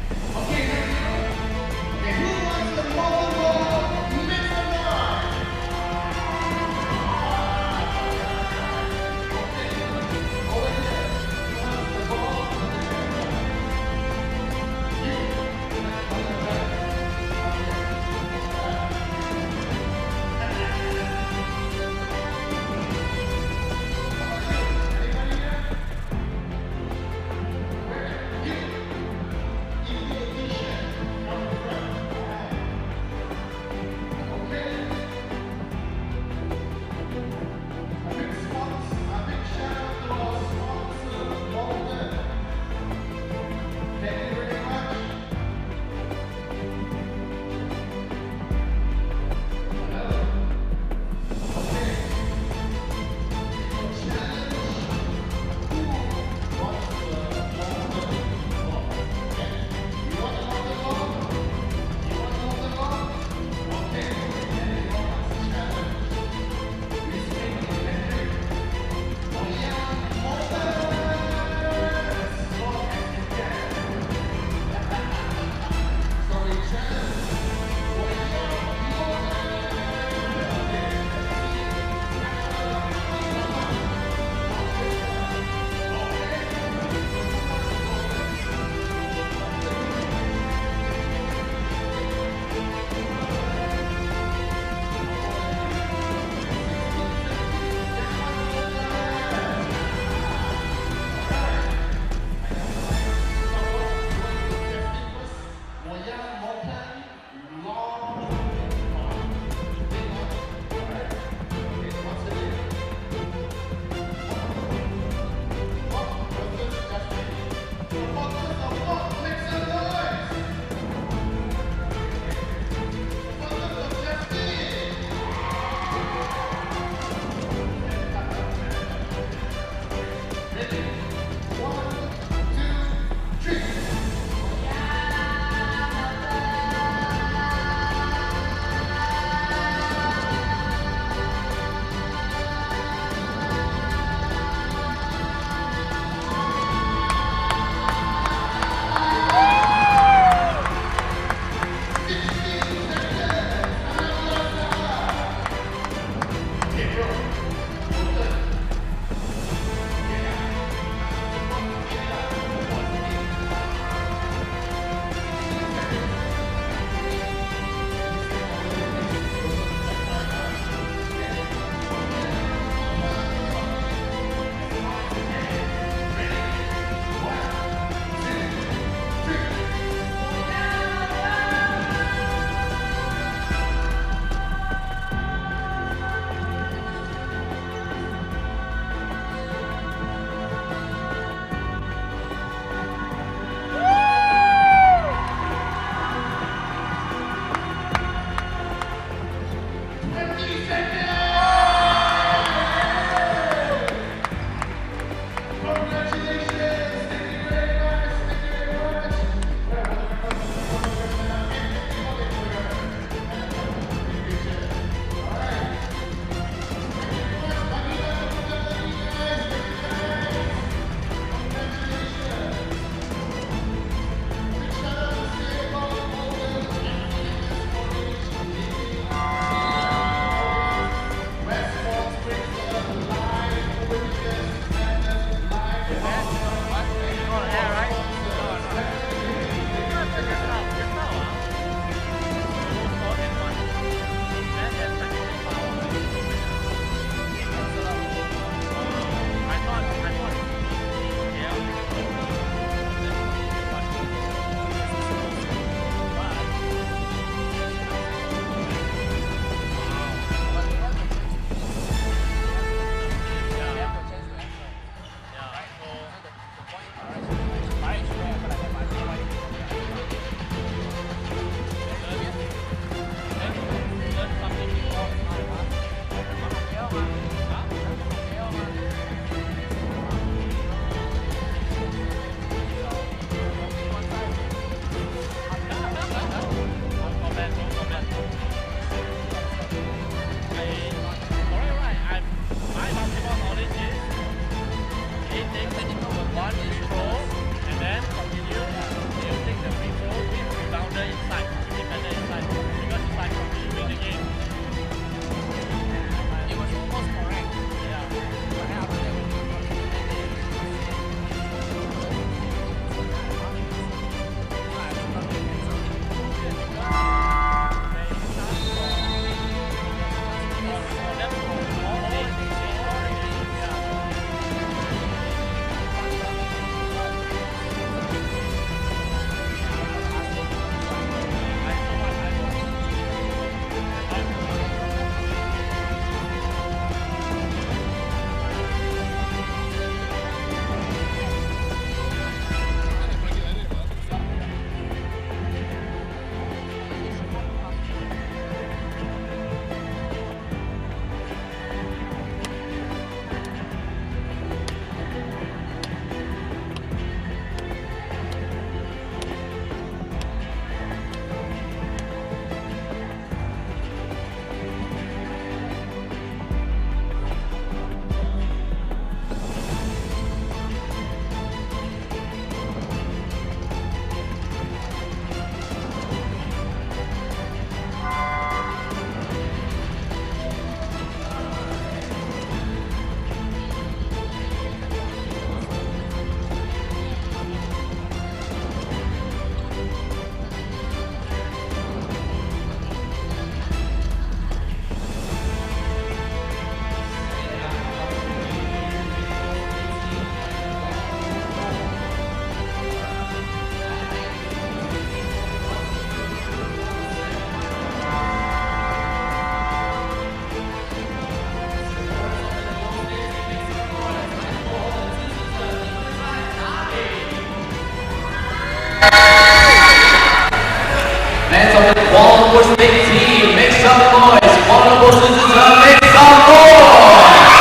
with Kuala Lumpur State team. Make some noise. Kuala Lumpur Citizen, make some noise.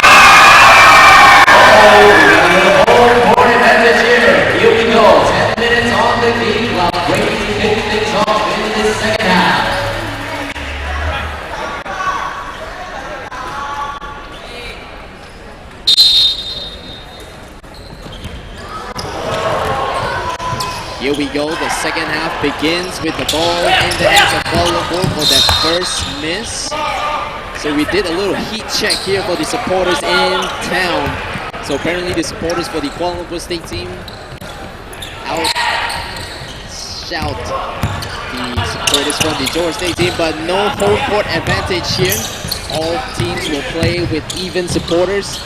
Oh, we got a home court advantage here. Here we go. 10 minutes on the game clock. Waiting to kick things off in the second half. Here we go, the second half begins with the ball in the hands of Kuala Lumpur for that first miss. So we did a little heat check here for the supporters in town. So apparently the supporters for the Kuala Lumpur State team shout the supporters from the Johor State team, but no home court advantage here. All teams will play with even supporters.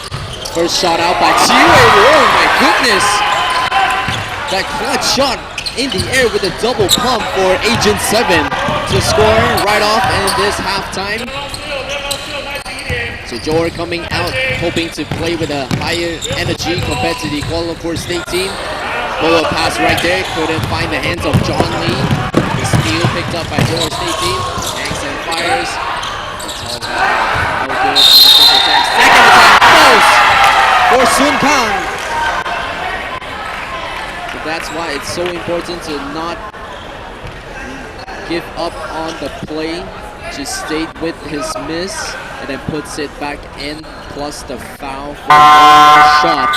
First shot out by Chiu. Oh my goodness! That clutch shot in the air with a double pump for Agent 7 to score right off in this halftime. So Johor coming out hoping to play with a higher energy compared to the Kuala Lumpur State team. Follow pass right there, couldn't find the hands of John Lee. The steal picked up by Johor State team. Hangs and fires. No good. Second attack, close for Sun Kang. That's why it's so important to not give up on the play. Just stayed with his miss and then puts it back in, plus the foul for the shot.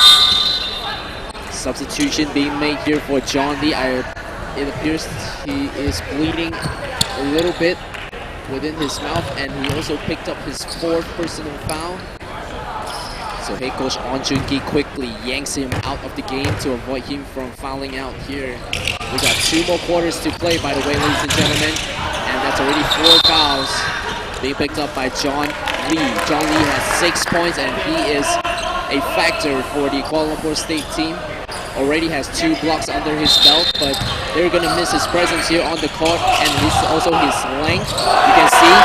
Substitution being made here for John Lee. It appears he is bleeding a little bit within his mouth, and he also picked up his 4th personal foul. So head coach On Chun-ki quickly yanks him out of the game to avoid him from fouling out here. We got 2 more quarters to play, by the way, ladies and gentlemen. And that's already 4 fouls being picked up by John Lee. John Lee has 6 points and he is a factor for the Kuala Lumpur State team. Already has 2 blocks under his belt, but they're gonna miss his presence here on the court and also his length. You can see,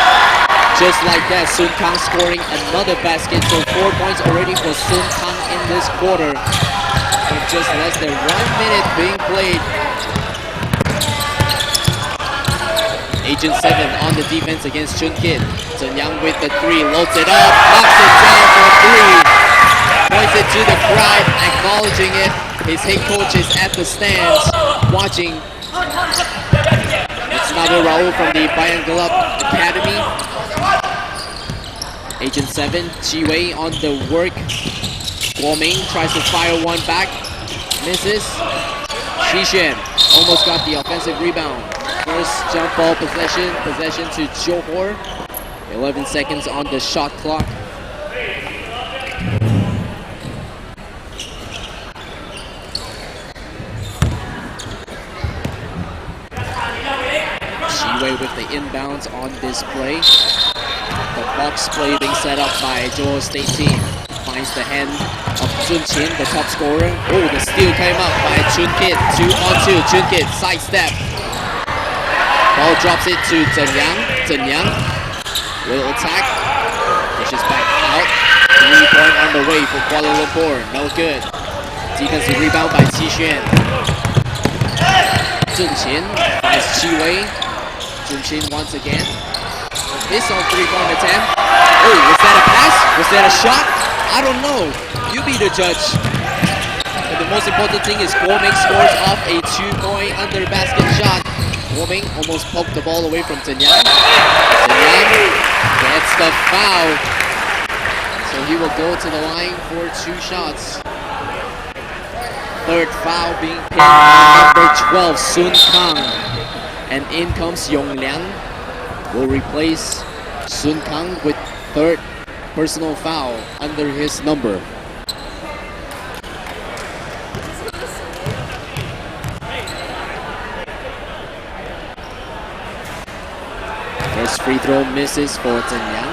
just like that, Sun Kang scoring another basket. So 4 points already for Sun Kang in this quarter. With just less than 1 minute being played. Agent 7 on the defense against Chun Kit. Chen Yang with the 3, loads it up, knocks it down for 3. Points it to the crowd, acknowledging it. His head coach is at the stands watching. It's Nabil Raul from the Bayan Gelap Academy. Agent 7, Chi Wei on the work. Guo Ming tries to fire one back. Misses. Xishan almost got the offensive rebound. First jump ball possession to Johor. 11 seconds on the shot clock. Wei with the inbounds on this play. The box play being set up by Johor State team. Finds the hand of Chun Chin, the top scorer. Oh, the steal came up by Chun Kit. 2 on 2. Chun Kit sidestep. Ball drops it to Chen Yang. Chen Yang will attack. Dishes back out. 3-point on the way for Kuala Lumpur. No good. Defensive rebound by Xishan. Chun Chin finds Chi Wei. Chun Chin once again. This on 3-point attempt. Oh, was that a pass? Was that a shot? I don't know. You be the judge. But the most important thing is Guo Ming scores off a 2-point under basket shot. Guo Ming almost poked the ball away from Chen Yang. Chen Yang gets the foul. So he will go to the line for 2 shots. 3rd foul being picked by number 12, Sun Kang. And in comes Yong Liang. Will replace Sun Kang with 3rd personal foul under his number. First free throw misses for Chen Yang.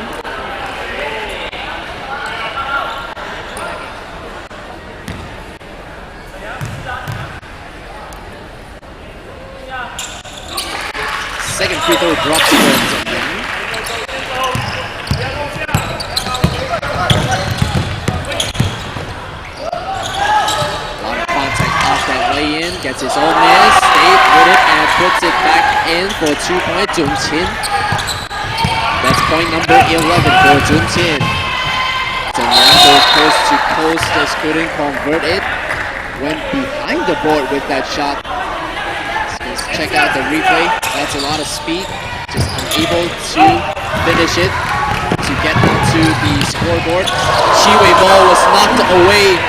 Second free throw drops for Chen Yang. Gets his own miss, stays with it, and puts it back in for 2-point Jun Qin. That's point number 11 for Jun Qin. Zhen Yang goes coast to coast, just couldn't convert it. Went behind the board with that shot. Let's check out the replay. That's a lot of speed. Just unable to finish it to get onto the scoreboard. Chi Wei ball was knocked away.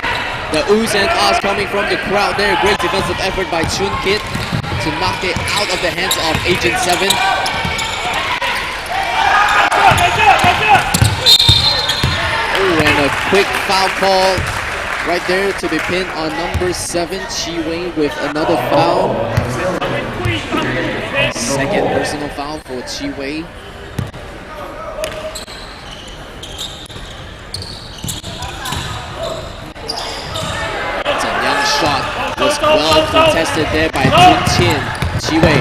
The oohs and ahs coming from the crowd there. Great defensive effort by Chun Kit to knock it out of the hands of Agent 7. Oh, and a quick foul call right there to be pinned on number 7, Chi Wei, with another foul. Second personal foul for Chi Wei. Zhen Yang's shot was well contested there by Jun Qin. Chi Wei.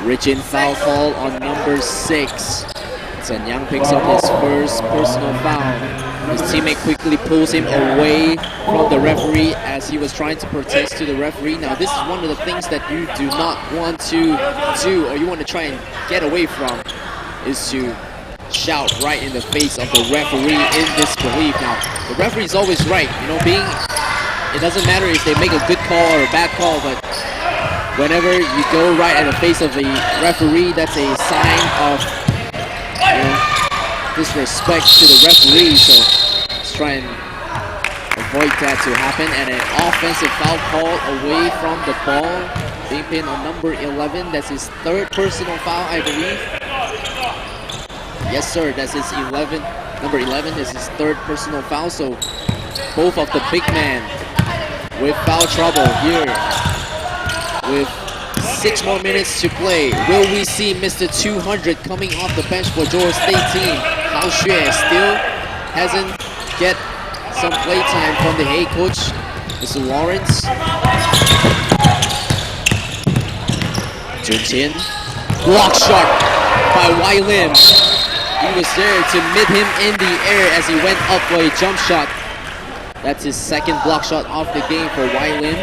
Reaching foul call on number 6. Zhen Yang picks up his first personal foul. His teammate quickly pulls him away from the referee as he was trying to protest to the referee. Now this is one of the things that you do not want to do, or you want to try and get away from, is to shout right in the face of the referee in disbelief. Now the referee is always right, you know, it doesn't matter if they make a good call or a bad call, but whenever you go right in the face of the referee, that's a sign of, you know, disrespect to the referee. So let's try and avoid that to happen. And an offensive foul call away from the ball, being pinned on number 11. That's his third personal foul, I believe. Yes, sir. That's his 11. Number 11 is his third personal foul. So both of the big men with foul trouble here. With 6 more minutes to play, will we see Mr. 200 coming off the bench for Johor State team? Hao Xue still hasn't get some play time from the head coach, Mr. Lawrence. Jun Qin, block shot by Wai Lim. He was there to meet him in the air as he went up for a jump shot. That's his second block shot of the game for Wai Lim.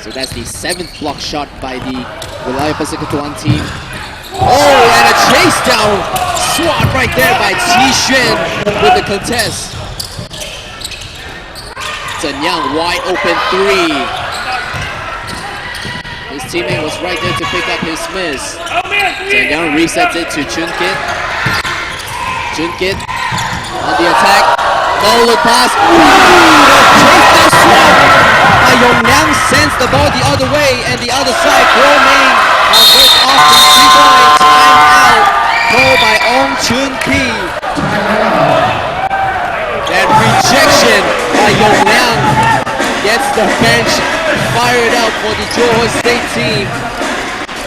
So that's the 7th block shot by the Wilayah Persekutuan team. Oh, and a chase down swat right there by Qi Xuan with the contest. Zhen Yang, wide open 3. His teammate was right there to pick up his miss. Zhen Yang resets it to Chun Kit. Chun Kit on the attack. No look pass. Chase down swat by Yong Liang, sends the ball the other way, and the other side, Kuo Ming converts off the 3-point timeout called by Ong Chun Ki. That rejection by Yong Liang gets the bench fired up for the Johor State team,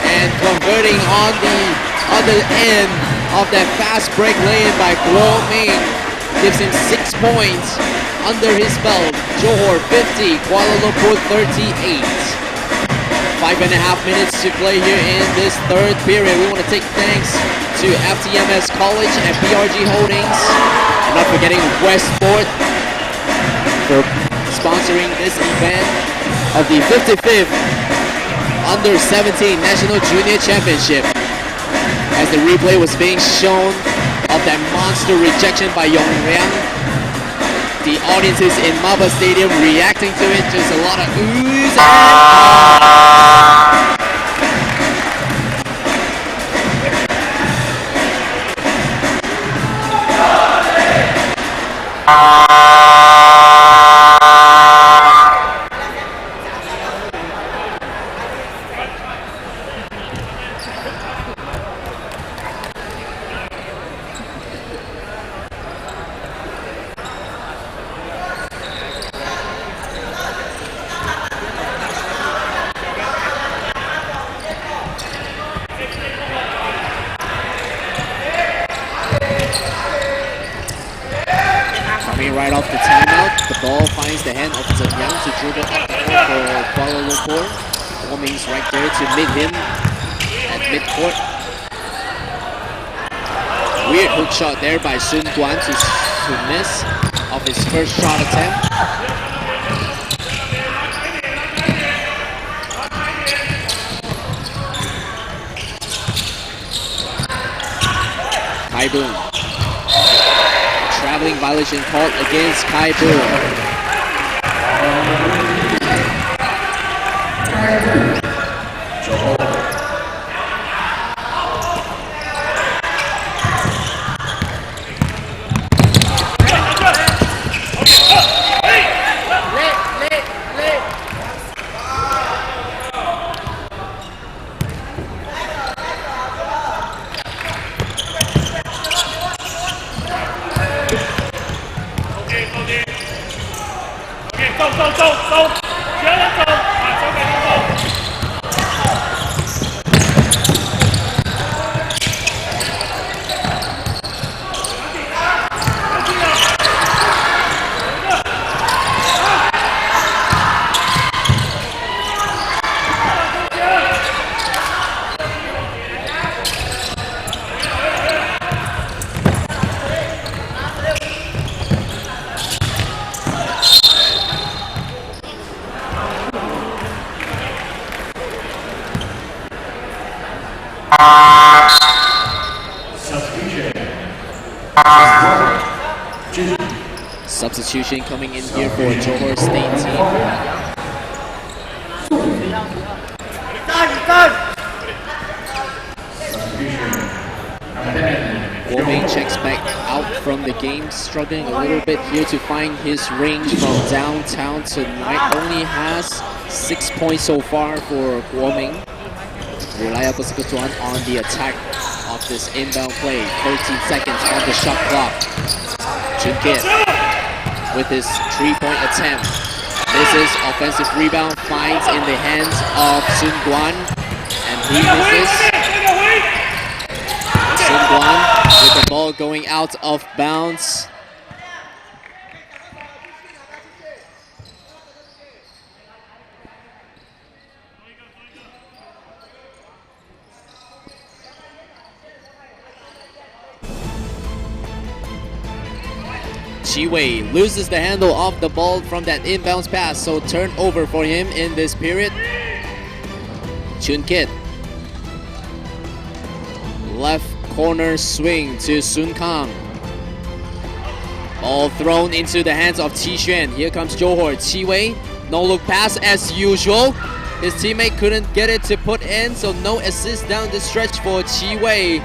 and converting on the other end of that fast break lane by Kuo Ming gives him 6 points under his belt. Johor 50, Kuala Lumpur 38. 5.5 minutes to play here in this third period. We want to take thanks to FTMS College and PRG Holdings, and not forgetting Westport for sponsoring this event of the 55th Under 17 National Junior Championship. As the replay was being shown of that monster rejection by Yong Liang, the audiences in Maba Stadium reacting to it, just a lot of oohs and right off the timeout. The ball finds the hand of Zhen Yang to dribble up the court for Kuala Lumpur. Kuo Ming's right there to meet him at midcourt. Weird hook shot there by Sun Guan to miss off his first shot attempt. Kai Boon. Traveling violation called against Kai Boon. Substitution coming in here for Johor State team. Guoming checks back out from the game, struggling a little bit here to find his range from downtown tonight. Only has 6 points so far for Guoming. Reliable Sekutuan on the attack of this inbound play. 13 seconds on the shot clock. Chun Kit with his 3-point attempt. Misses, offensive rebound, finds in the hands of Sun Guan, and he misses. Sun Guan with the ball going out of bounds. Chi Wei loses the handle of the ball from that inbounds pass, so turnover for him in this period. Chun Kit. Left corner swing to Sun Kang. Ball thrown into the hands of Qi Xuan. Here comes Johor. Chi Wei, no look pass as usual. His teammate couldn't get it to put in, so no assist down the stretch for Chi Wei.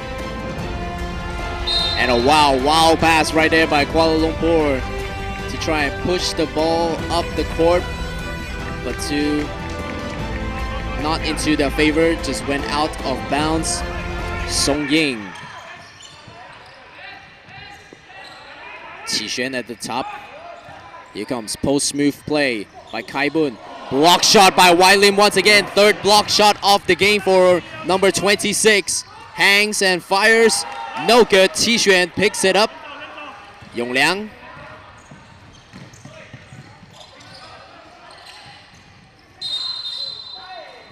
And a wow pass right there by Kuala Lumpur to try and push the ball up the court, but to not into their favor, just went out of bounds. Song Ying. Qi Xuan at the top. Here comes post move play by Kai Boon. Block shot by Wai Lim once again. Third block shot of the game for number 26. Hangs and fires. No good. Qi Xuan picks it up. Yong Liang.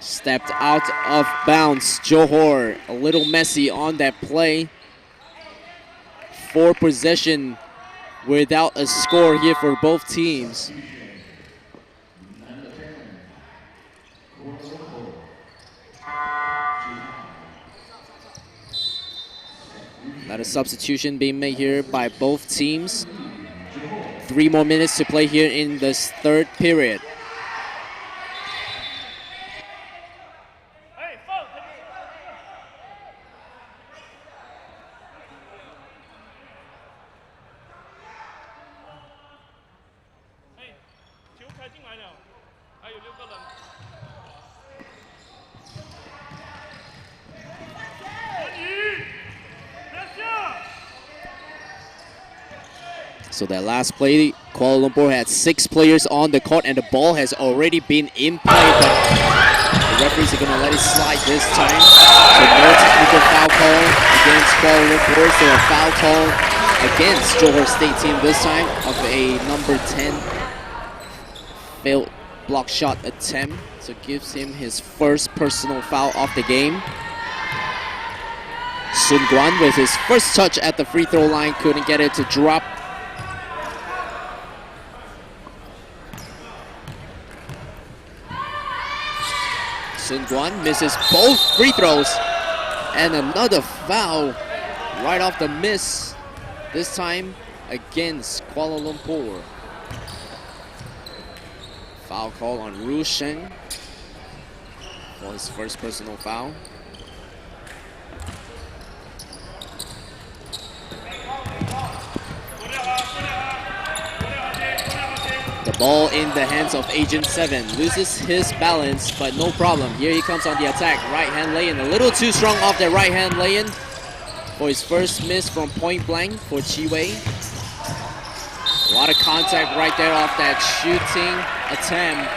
Stepped out of bounds. Johor a little messy on that play. 4 possession without a score here for both teams. Not a substitution being made here by both teams. 3 more minutes to play here in this third period. So that last play, Kuala Lumpur had 6 players on the court and the ball has already been in play, but the referees are going to let it slide this time. So no technical foul call against Kuala Lumpur, so a foul call against Johor State team this time of a number 10 failed block shot attempt. So gives him his first personal foul of the game. Sun Guan with his first touch at the free throw line, couldn't get it to drop. Sun Guan misses both free throws, and another foul right off the miss, this time against Kuala Lumpur. Foul call on Ru Sheng for his first personal foul. The ball in the hands of Agent 7. Loses his balance, but no problem. Here he comes on the attack. Right hand lay-in. A little too strong off that right hand lay-in for his first miss from point blank for Chi Wei. A lot of contact right there off that shooting attempt.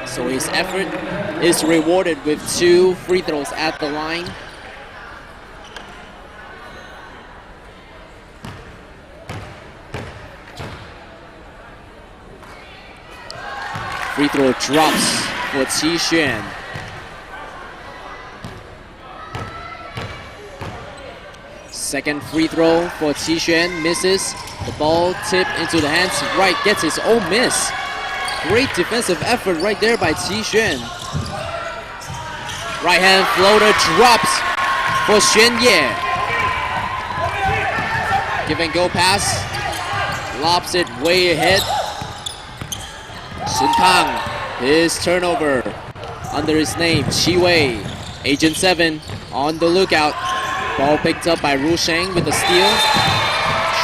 So his effort is rewarded with 2 free throws at the line. Free throw drops for Qi Xuan. Second free throw for Qi Xuan, misses. The ball tipped into the hands, right, gets his own miss. Great defensive effort right there by Qi Xuan. Right hand floater drops for Xuan Ye. Give and go pass, lobs it way ahead. Sun Kang, his turnover under his name, Chi Wei. Agent 7 on the lookout. Ball picked up by Ru Sheng with the steal.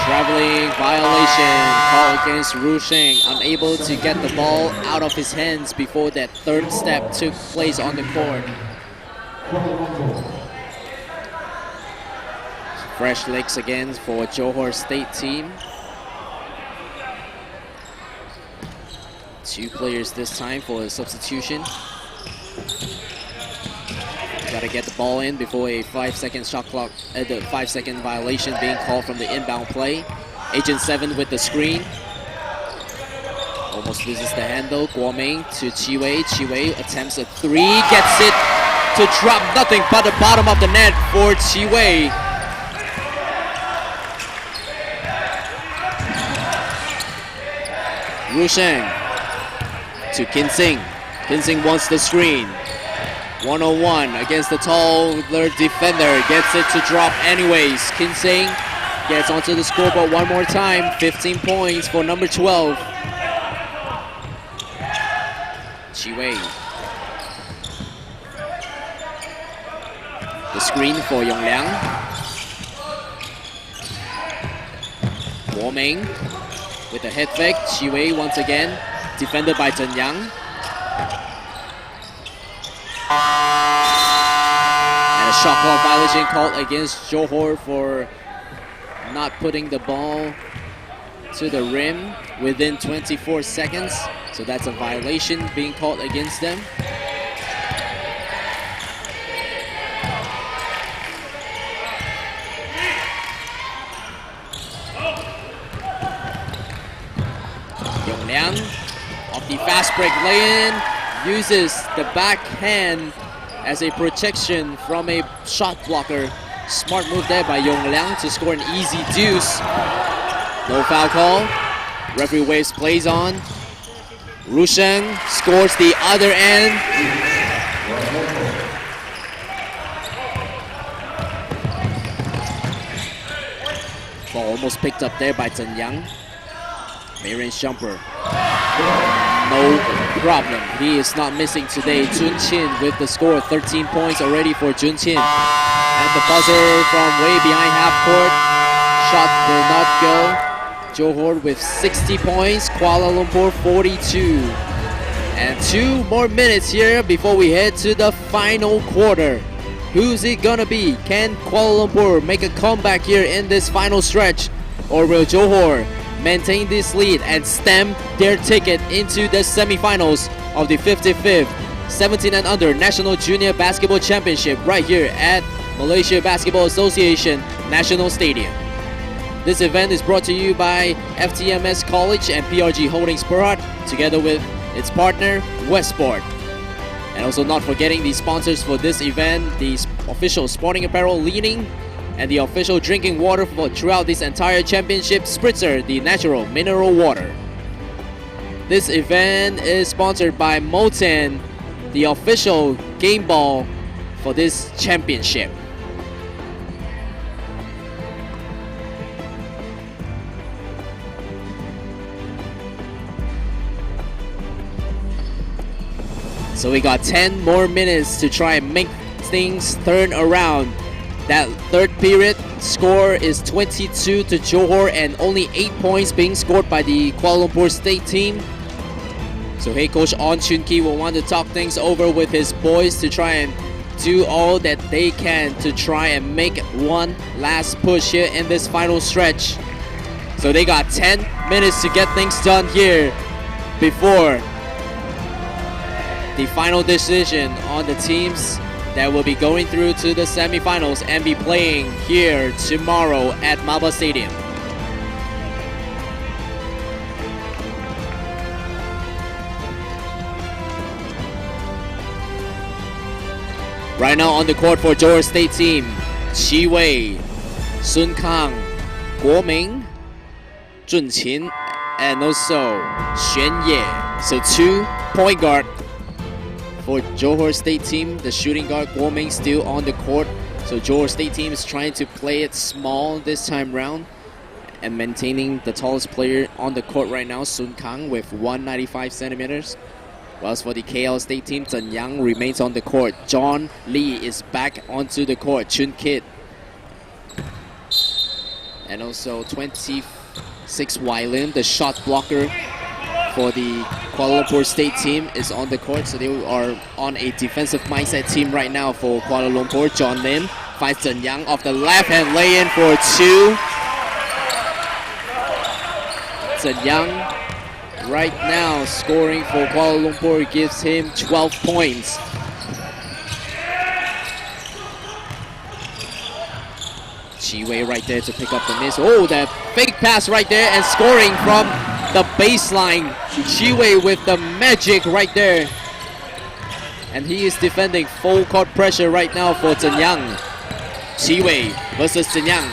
Traveling violation call against Ru Sheng. Unable to get the ball out of his hands before that third step took place on the court. Fresh legs again for Johor State team. 2 players this time for a substitution. Gotta get the ball in before a 5-second shot clock, the 5-second violation being called from the inbound play. Agent 7 with the screen. Almost loses the handle. Guo Ming to Chi Wei. Chi Wei attempts a 3, gets it to drop nothing but the bottom of the net for Chi Wei. Ru Sheng to Kin Sing. Kin Sing wants the screen. 1-on-1 against the taller defender. Gets it to drop anyways. Kin Sing gets onto the scoreboard one more time. 15 points for number 12. Chi Wei. The screen for Yong Liang. Guo Ming with the head fake. Chi Wei once again. Defended by Zhen Yang. And a shot clock violation called against Johor for not putting the ball to the rim within 24 seconds. So that's a violation being called against them. Yong Liang off the fast break lay-in, uses the backhand as a protection from a shot blocker. Smart move there by Yong Liang to score an easy deuce. No foul call. Referee waves plays on. Ru Sheng scores the other end. Ball almost picked up there by Zhen Yang. Mid-range jumper. No problem. He is not missing today. Jun Qin with the score. 13 points already for Jun Qin. And the buzzer from way behind half court. Shot will not go. Johor with 60 points. Kuala Lumpur 42. And 2 more minutes here before we head to the final quarter. Who's it gonna be? Can Kuala Lumpur make a comeback here in this final stretch? Or will Johor maintain this lead and stamp their ticket into the semifinals of the 55th 17 and under National Junior Basketball Championship right here at Malaysia Basketball Association National Stadium. This event is brought to you by FTMS College and PRG Holdings Berhad, together with its partner Westport. And also not forgetting the sponsors for this event, the official sporting apparel Leaning, and the official drinking water for throughout this entire championship, Spritzer, the natural mineral water. This event is sponsored by Moten, the official game ball for this championship. So we got 10 more minutes to try and make things turn around. That third period score is 22 to Johor and only 8 points being scored by the Kuala Lumpur State team. So head coach On Chun Ki will want to talk things over with his boys to try and do all that they can to try and make one last push here in this final stretch. So they got 10 minutes to get things done here before the final decision on the teams that will be going through to the semifinals and be playing here tomorrow at Maba Stadium. Right now on the court for Johor State team, Qi Wei, Sun Kang, Guo Ming, Zhun Qin, and also Xuan Ye. So 2 point guard for Johor State team. The shooting guard Guo Ming still on the court. So Johor State team is trying to play it small this time round and maintaining the tallest player on the court right now, Sun Kang, with 195 centimeters. Whilst for the KL State team, Zhen Yang remains on the court. John Lee is back onto the court. Chun Kit. And also 26 Wai Lim, the shot blocker for the Kuala Lumpur State team, is on the court. So they are on a defensive mindset team right now for Kuala Lumpur. John Lim finds Zhen Yang off the left hand lay in for 2. Zhen Yang right now scoring for Kuala Lumpur gives him 12 points. Qi Wei right there to pick up the miss. Oh, that fake pass right there and scoring from the baseline. Qi Wei with the magic right there. And he is defending full court pressure right now for Zhen Yang. Qi Wei versus Zhen Yang.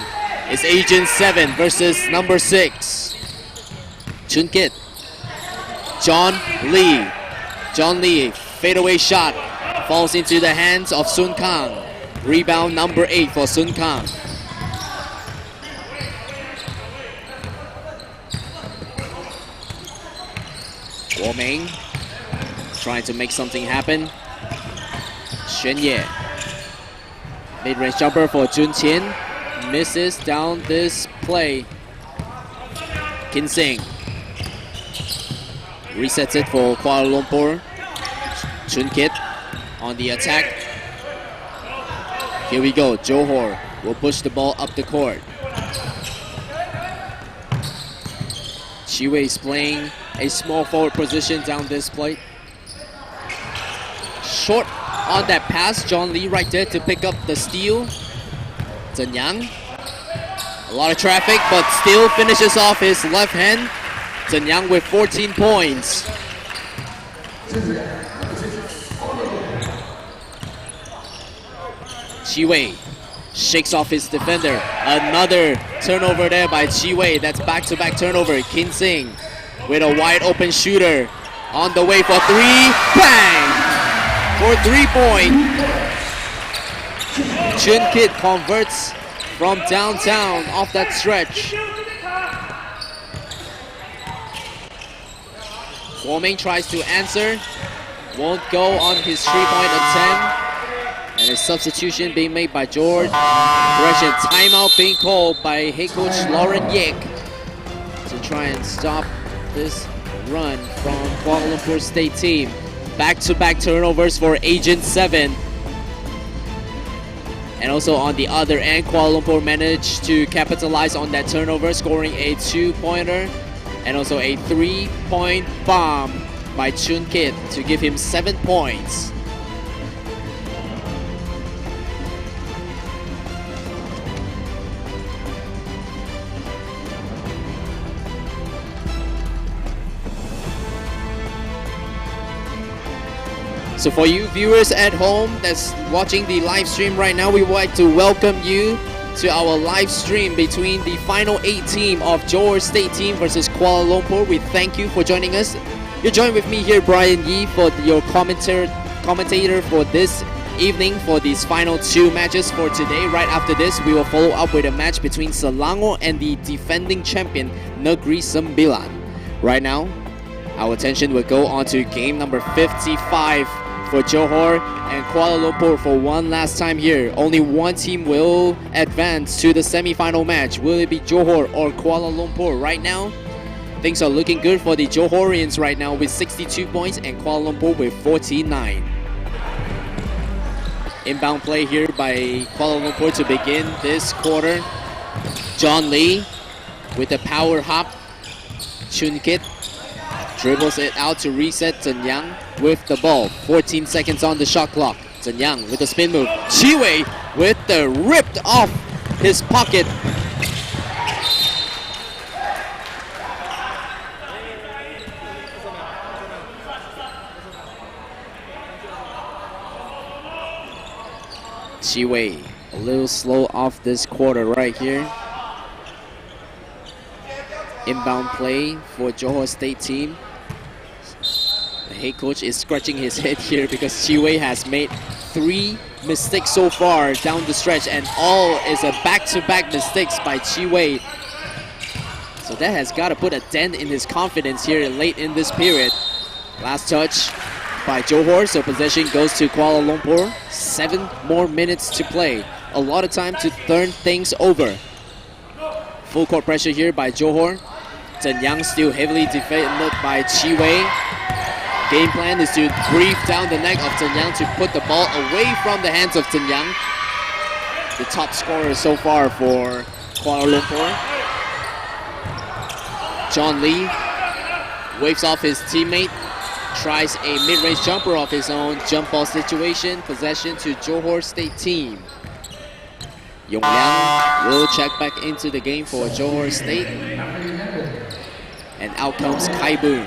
It's Agent 7 versus number 6. Chun Kit. John Lee. John Lee, fadeaway shot. Falls into the hands of Sun Kang. Rebound number 8 for Sun Kang. Guo Ming trying to make something happen. Xuan Ye. Mid-range jumper for Jun Qin. Misses down this play. Kin Sing resets it for Kuala Lumpur. Chun Kit on the attack. Here we go. Johor will push the ball up the court. Qi Wei is playing a small forward position down this plate. Short on that pass. John Lee right there to pick up the steal. Zhen Yang. A lot of traffic, but still finishes off his left hand. Zhen Yang with 14 points. Qi Wei shakes off his defender. Another turnover there by Qi Wei. That's back-to-back turnover. Kin Sing with a wide open shooter on the way for 3. Bang! For 3-point. Chun Kit converts from downtown off that stretch. Guo Ming tries to answer. Won't go on his 3-point attempt. And a substitution being made by George. Correction, timeout being called by head coach Lauren Yek to try and stop this run from Kuala Lumpur State team. Back-to-back turnovers for Agent 7. And also on the other end, Kuala Lumpur managed to capitalize on that turnover, scoring a 2-pointer and also a 3-point bomb by Chun Kit to give him 7 points. So for you viewers at home that's watching the live stream right now, we would like to welcome you to our live stream between the final 8 team of Johor State team versus Kuala Lumpur. We thank you for joining us. You're joined with me here, Brian Yee, for your commentator for this evening for these final 2 matches for today. Right after this, we will follow up with a match between Selangor and the defending champion Negeri Sembilan. Right now, our attention will go on to game number 55 for Johor and Kuala Lumpur for one last time here. Only one team will advance to the semi-final match. Will it be Johor or Kuala Lumpur? Right now, things are looking good for the Johorians right now with 62 points and Kuala Lumpur with 49. Inbound play here by Kuala Lumpur to begin this quarter. John Lee with the power hop. Chun Kit dribbles it out to reset. Zhen Yang with the ball. 14 seconds on the shot clock. Zhen Yang with the spin move. Chi Wei with the ripped off his pocket. Chi Wei a little slow off this quarter right here. Inbound play for Johor State team. The head coach is scratching his head here because Chi Wei has made 3 mistakes so far down the stretch, and all is a back-to-back mistakes by Chi Wei. So that has got to put a dent in his confidence here late in this period. Last touch by Johor, so possession goes to Kuala Lumpur. 7 more minutes to play. A lot of time to turn things over. Full court pressure here by Johor. Zhen Yang still heavily defended by Chi Wei. Game plan is to brief down the neck of Zhen Yang to put the ball away from the hands of Zhen Yang. The top scorer so far for Kuala Lumpur. John Lee waves off his teammate. Tries a mid-range jumper off his own. Jump ball situation. Possession to Johor State team. Yong Liang will check back into the game for Johor State. And out comes Kai Boon.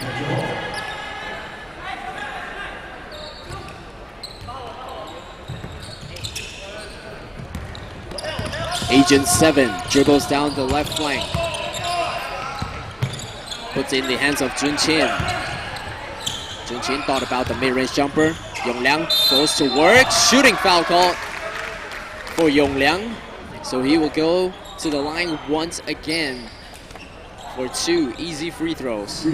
Agent 7 dribbles down the left flank. Puts it in the hands of Jun Qin. Jun Qin thought about the mid-range jumper. Yong Liang goes to work. Shooting foul call for Yong Liang. So he will go to the line once again for 2 easy free throws.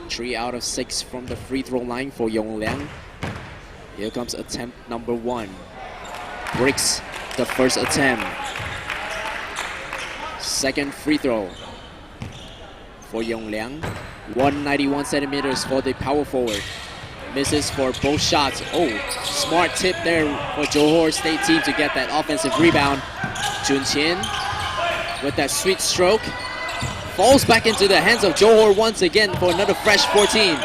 Three out of 6 from the free throw line for Yong Liang. Here comes attempt number 1. Breaks the first attempt. Second free throw for Yong Liang. 191 centimeters for the power forward. Misses for both shots. Oh, smart tip there for Johor State team to get that offensive rebound. Jun Qin with that sweet stroke. Falls back into the hands of Johor once again for another fresh 14.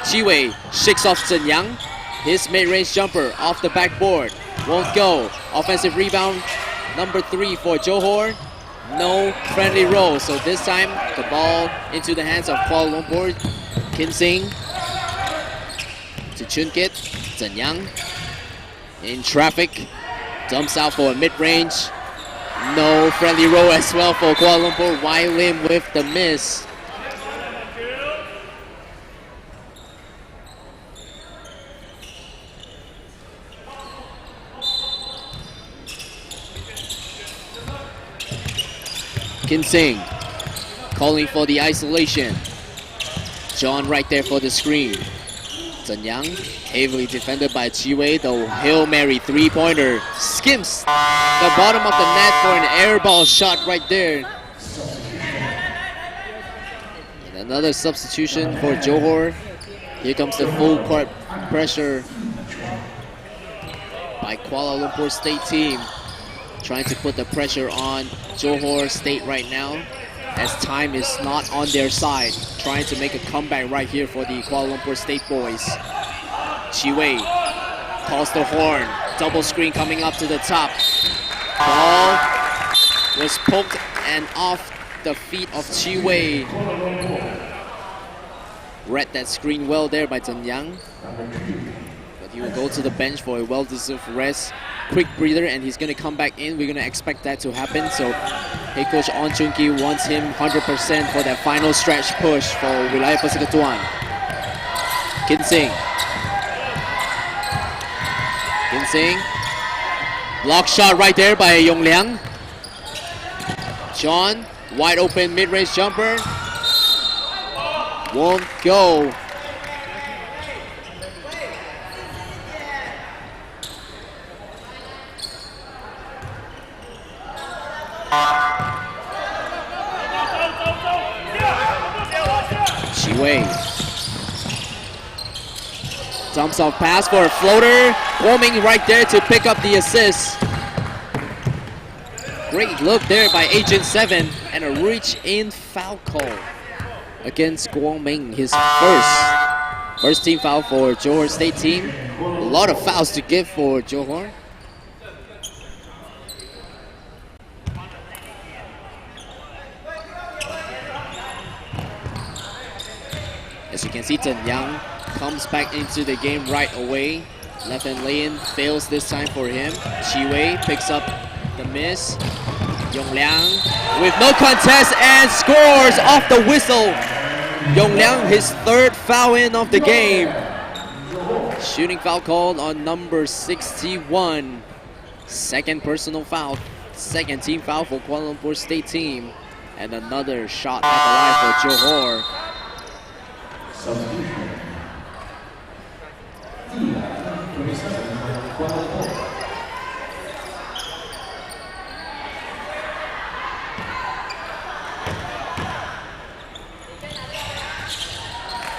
Chi Wei shakes off Zhen Yang. His mid-range jumper off the backboard. Won't go. Offensive rebound number 3 for Johor. No friendly roll. So this time the ball into the hands of Kuala Lumpur. Kin Sing to Chun Kit. Zhen Yang in traffic. Dumps out for a mid-range. No friendly roll as well for Kuala Lumpur. Wai Lim with the miss. Kin Sing calling for the isolation. John right there for the screen. Zhen Yang heavily defended by Chi Wei. The Hail Mary 3-pointer skims the bottom of the net for an air ball shot right there. And another substitution for Johor. Here comes the full court pressure by Kuala Lumpur State team. Trying to put the pressure on Johor State right now, as time is not on their side. Trying to make a comeback right here for the Kuala Lumpur State boys. Chi Wei calls the horn. Double screen coming up to the top. Ball was poked and off the feet of Chi Wei. Read that screen well there by Zhen Yang. But He will go to the bench for a well-deserved rest, quick breather, and he's going to come back in. We're going to expect that to happen. So head coach On Chun-ki wants him 100% for that final stretch push for Wilayah Persekutuan. Kinsing. Block shot right there by Yong Liang. John, wide open mid-range jumper. Won't go. Wei. Dumps off pass for a floater. Guoming right there to pick up the assist. Great look there by Agent 7 and a reach-in foul call against Guoming. His first team foul for Johor State team. A lot of fouls to give for Johor. As you can see, Chen Yang comes back into the game right away. Left hand lane fails this time for him. Chi Wei picks up the miss. Yong Liang with no contest and scores off the whistle. Yong Liang, his third foul in of the game. Shooting foul called on number 61. Second personal foul, second team foul for Kuala Lumpur State team. And another shot at the line for Johor.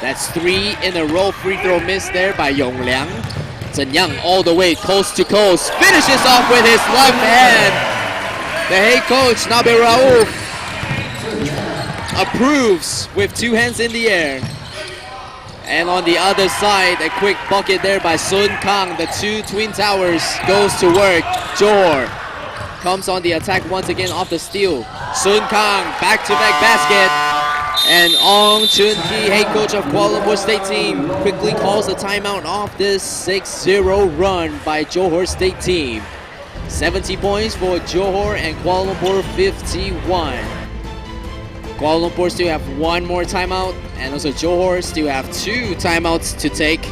That's 3 in a row free throw miss there by Yong Liang. Chen Yang all the way coast to coast. Finishes off with his left hand. The head coach, Nabil Rauf, approves with 2 hands in the air. And on the other side, a quick bucket there by Sun Kang. The 2 Twin Towers goes to work. Johor comes on the attack once again off the steal. Sun Kang, back-to-back basket. And Ong Chun-ki, head coach of Kuala Lumpur State team, quickly calls a timeout off this 6-0 run by Johor State team. 70 points for Johor and Kuala Lumpur 51. Kuala Lumpur still have 1 more timeout, and also Johor still have 2 timeouts to take.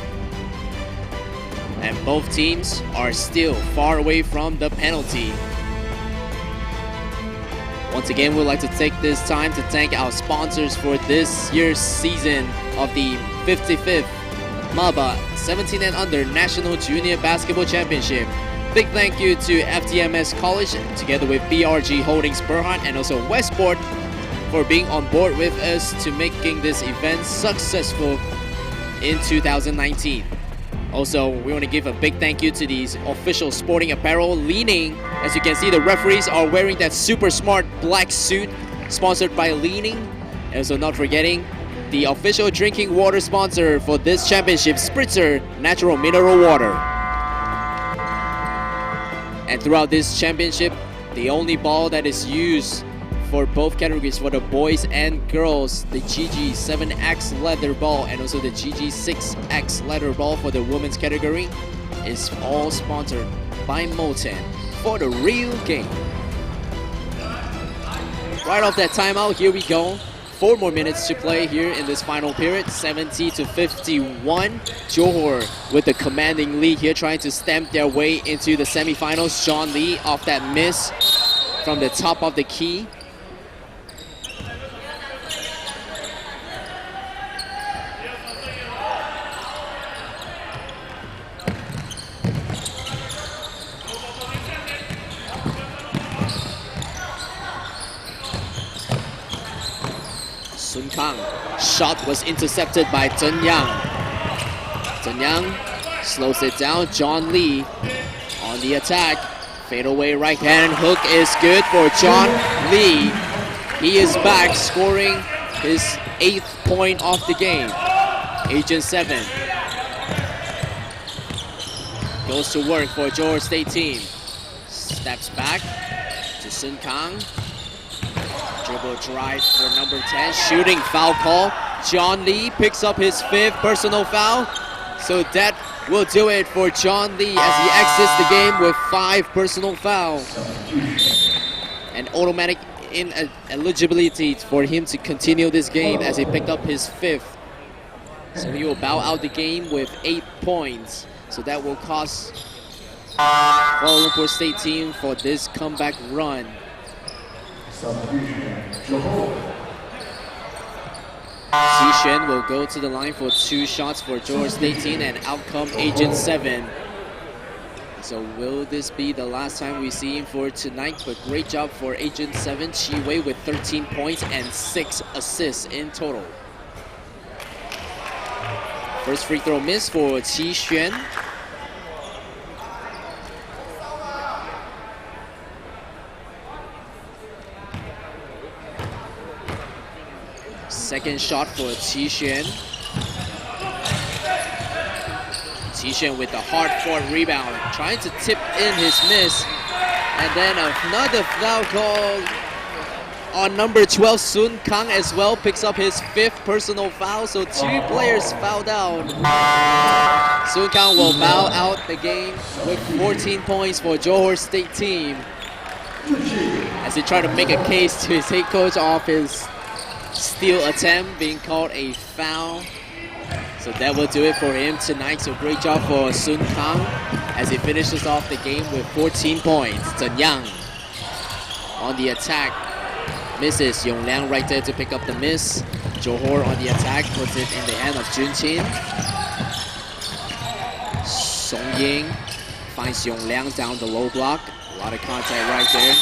And both teams are still far away from the penalty. Once again, we'd like to take this time to thank our sponsors for this year's season of the 55th MABA 17 and Under National Junior Basketball Championship. Big thank you to FTMS College, together with BRG Holdings Berhad and also Westport, for being on board with us to making this event successful in 2019. Also, we want to give a big thank you to these official sporting apparel, Leaning. As you can see, the referees are wearing that super smart black suit sponsored by Leaning. And also not forgetting the official drinking water sponsor for this championship, Spritzer Natural Mineral Water. And throughout this championship, the only ball that is used for both categories, for the boys and girls, the GG7X leather ball and also the GG6X leather ball for the women's category, is all sponsored by Moten for the real game. Right off that timeout, here we go. 4 more minutes to play here in this final period. 70-51. Johor with the commanding lead here, trying to stamp their way into the semifinals. John Lee off that miss from the top of the key. Sun Kang, shot was intercepted by Chen Yang. Chen Yang slows it down. John Lee on the attack. Fadeaway right hand hook is good for John Lee. He is back, scoring his 8th point of the game. Agent 7 goes to work for Johor State team. Steps back to Sun Kang. Dribble drive for number 10, shooting foul call. John Lee picks up his 5th personal foul. So that will do it for John Lee as he exits the game with 5 personal fouls. And automatic ineligibility for him to continue this game as he picked up his 5th. So he will bow out the game with 8 points. So that will cost Kuala Lumpur State team for this comeback run. Xixuan will go to the line for 2 shots for Johor State team, and out come Agent 7. So will this be the last time we see him for tonight? But great job for Agent 7, Chi Wei, with 13 points and 6 assists in total. First free throw miss for Xixuan. Second shot for Xixuan. Xixuan with the hard-fought rebound, trying to tip in his miss. And then another foul call on number 12, Sun Kang, as well, picks up his 5th personal foul. So 2 players fouled out. Sun Kang will bow out the game with 14 points for Johor State team, as he tried to make a case to his head coach off his steal attempt being called a foul. So that will do it for him tonight. So great job for Sun Kang as he finishes off the game with 14 points. Zhen Yang on the attack. Misses. Yong Liang right there to pick up the miss. Johor on the attack, puts it in the hand of Jun Qin. Song Ying finds Yong Liang down the low block. A lot of contact right there.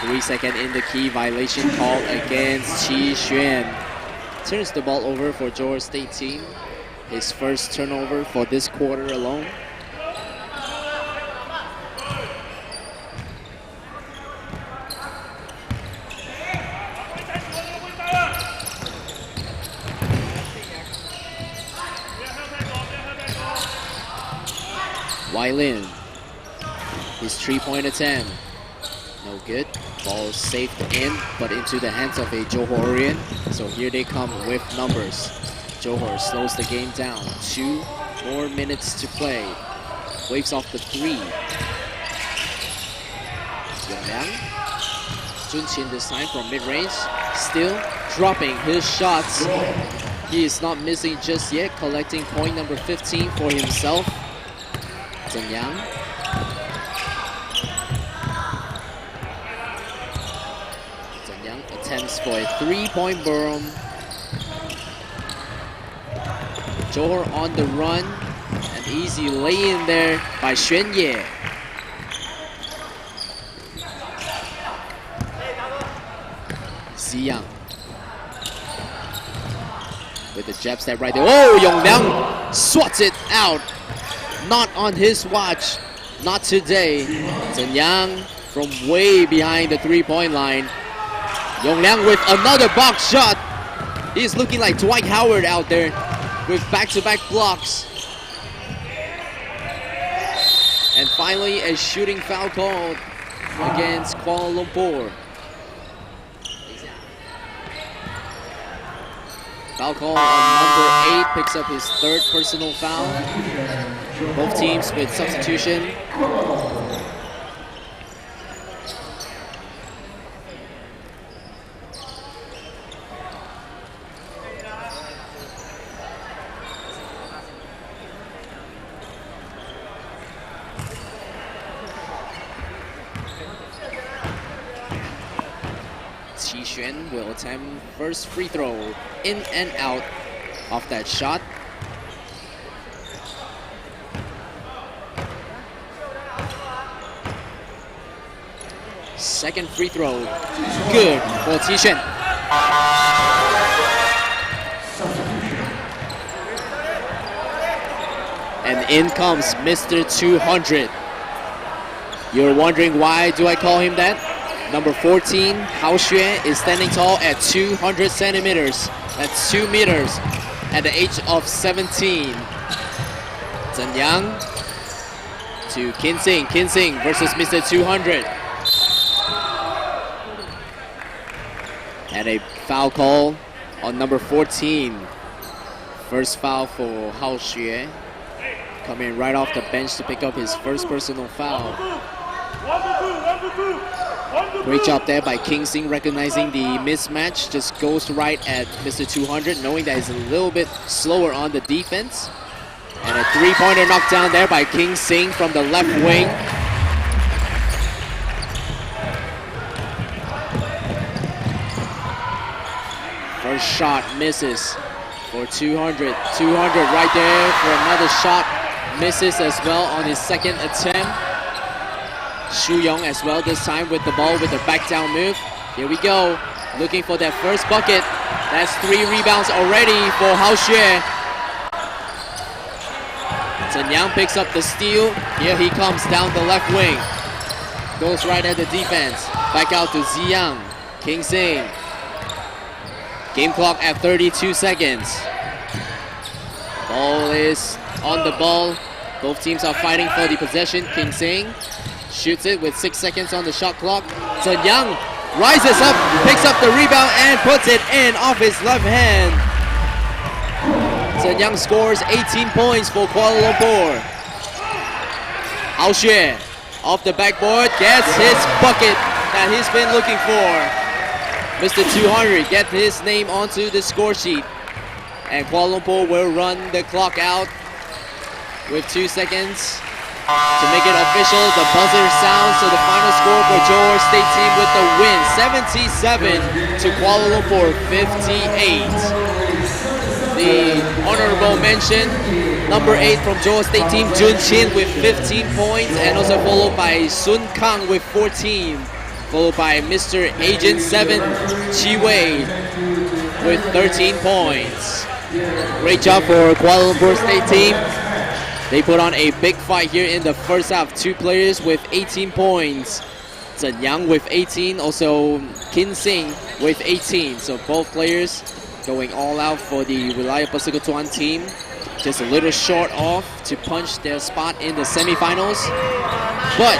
3-second in the key violation called against Xixuan. Turns the ball over for Johor State team. His first turnover for this quarter alone. Wai Lin, his 3-point attempt, no good. Ball saved in, but into the hands of a Johorian. So here they come with numbers. Johor slows the game down. 2 more minutes to play. Waves off the 3. Yong Liang. Jun Qin this time from mid-range. Still dropping his shots. He is not missing just yet, collecting point number 15 for himself. Zhen Yang. Zhen Yang attempts for a 3-point berm. Johor on the run. An easy lay-in there by Xuan Ye. Xiyang with the jab step right there. Oh, Yong Liang swats it out. Not on his watch. Not today. Zhen Yang from way behind the 3-point line. Yong Liang with another box shot. He's looking like Dwight Howard out there with back-to-back blocks. And finally, a shooting foul called against Kuala Lumpur. Foul call on number 8, picks up his 3rd personal foul. Both teams with substitution. Xixuan will attempt first free throw, in and out of that shot. Second free throw, good for Xixuan. And in comes Mr. 200. You're wondering why do I call him that? Number 14, Hao Xue, is standing tall at 200 centimeters. That's 2 meters at the age of 17. Zhen Yang to Kin Sing. Kin Sing versus Mr. 200. And a foul call on number 14. First foul for Hao Xue. coming right off the bench to pick up his first personal foul. Great job there by King Sing, recognizing the mismatch. Just goes right at Mr. 200, knowing that he's a little bit slower on the defense. And a three-pointer knocked down there by King Sing from the left wing. First shot misses for 200. 200 right there for another shot. Misses as well on his second attempt. Shu Yong as well this time with the ball with the back down move. Here we go. Looking for that first bucket. That's 3 rebounds already for Hao Xue. Chen Yang picks up the steal. Here he comes down the left wing. Goes right at the defense. Back out to Ziyang. King Sing. Game clock at 32 seconds. Ball is on the ball. Both teams are fighting for the possession. King Sing shoots it with 6 seconds on the shot clock. Chen Yang rises up, picks up the rebound and puts it in off his left hand. Chen Yang scores 18 points for Kuala Lumpur. Hao Xue off the backboard gets his bucket that he's been looking for. Mr. 200 gets his name onto the score sheet. And Kuala Lumpur will run the clock out with 2 seconds. To make it official, the buzzer sounds, so the final score for Johor State team with the win, 77 to Kuala Lumpur 58. The honorable mention, number 8 from Johor State team, Jun Chin with 15 points, and also followed by Sun Kang with 14, followed by Mr. Agent 7, Chi Wei with 13 points. Great job for Kuala Lumpur State team. They put on a big fight here in the first half. 2 players with 18 points. Chen Yang with 18, also Kin Sing with 18. So both players going all out for the Wilayah Pasir Tuan team. Just a little short off to punch their spot in the semifinals. But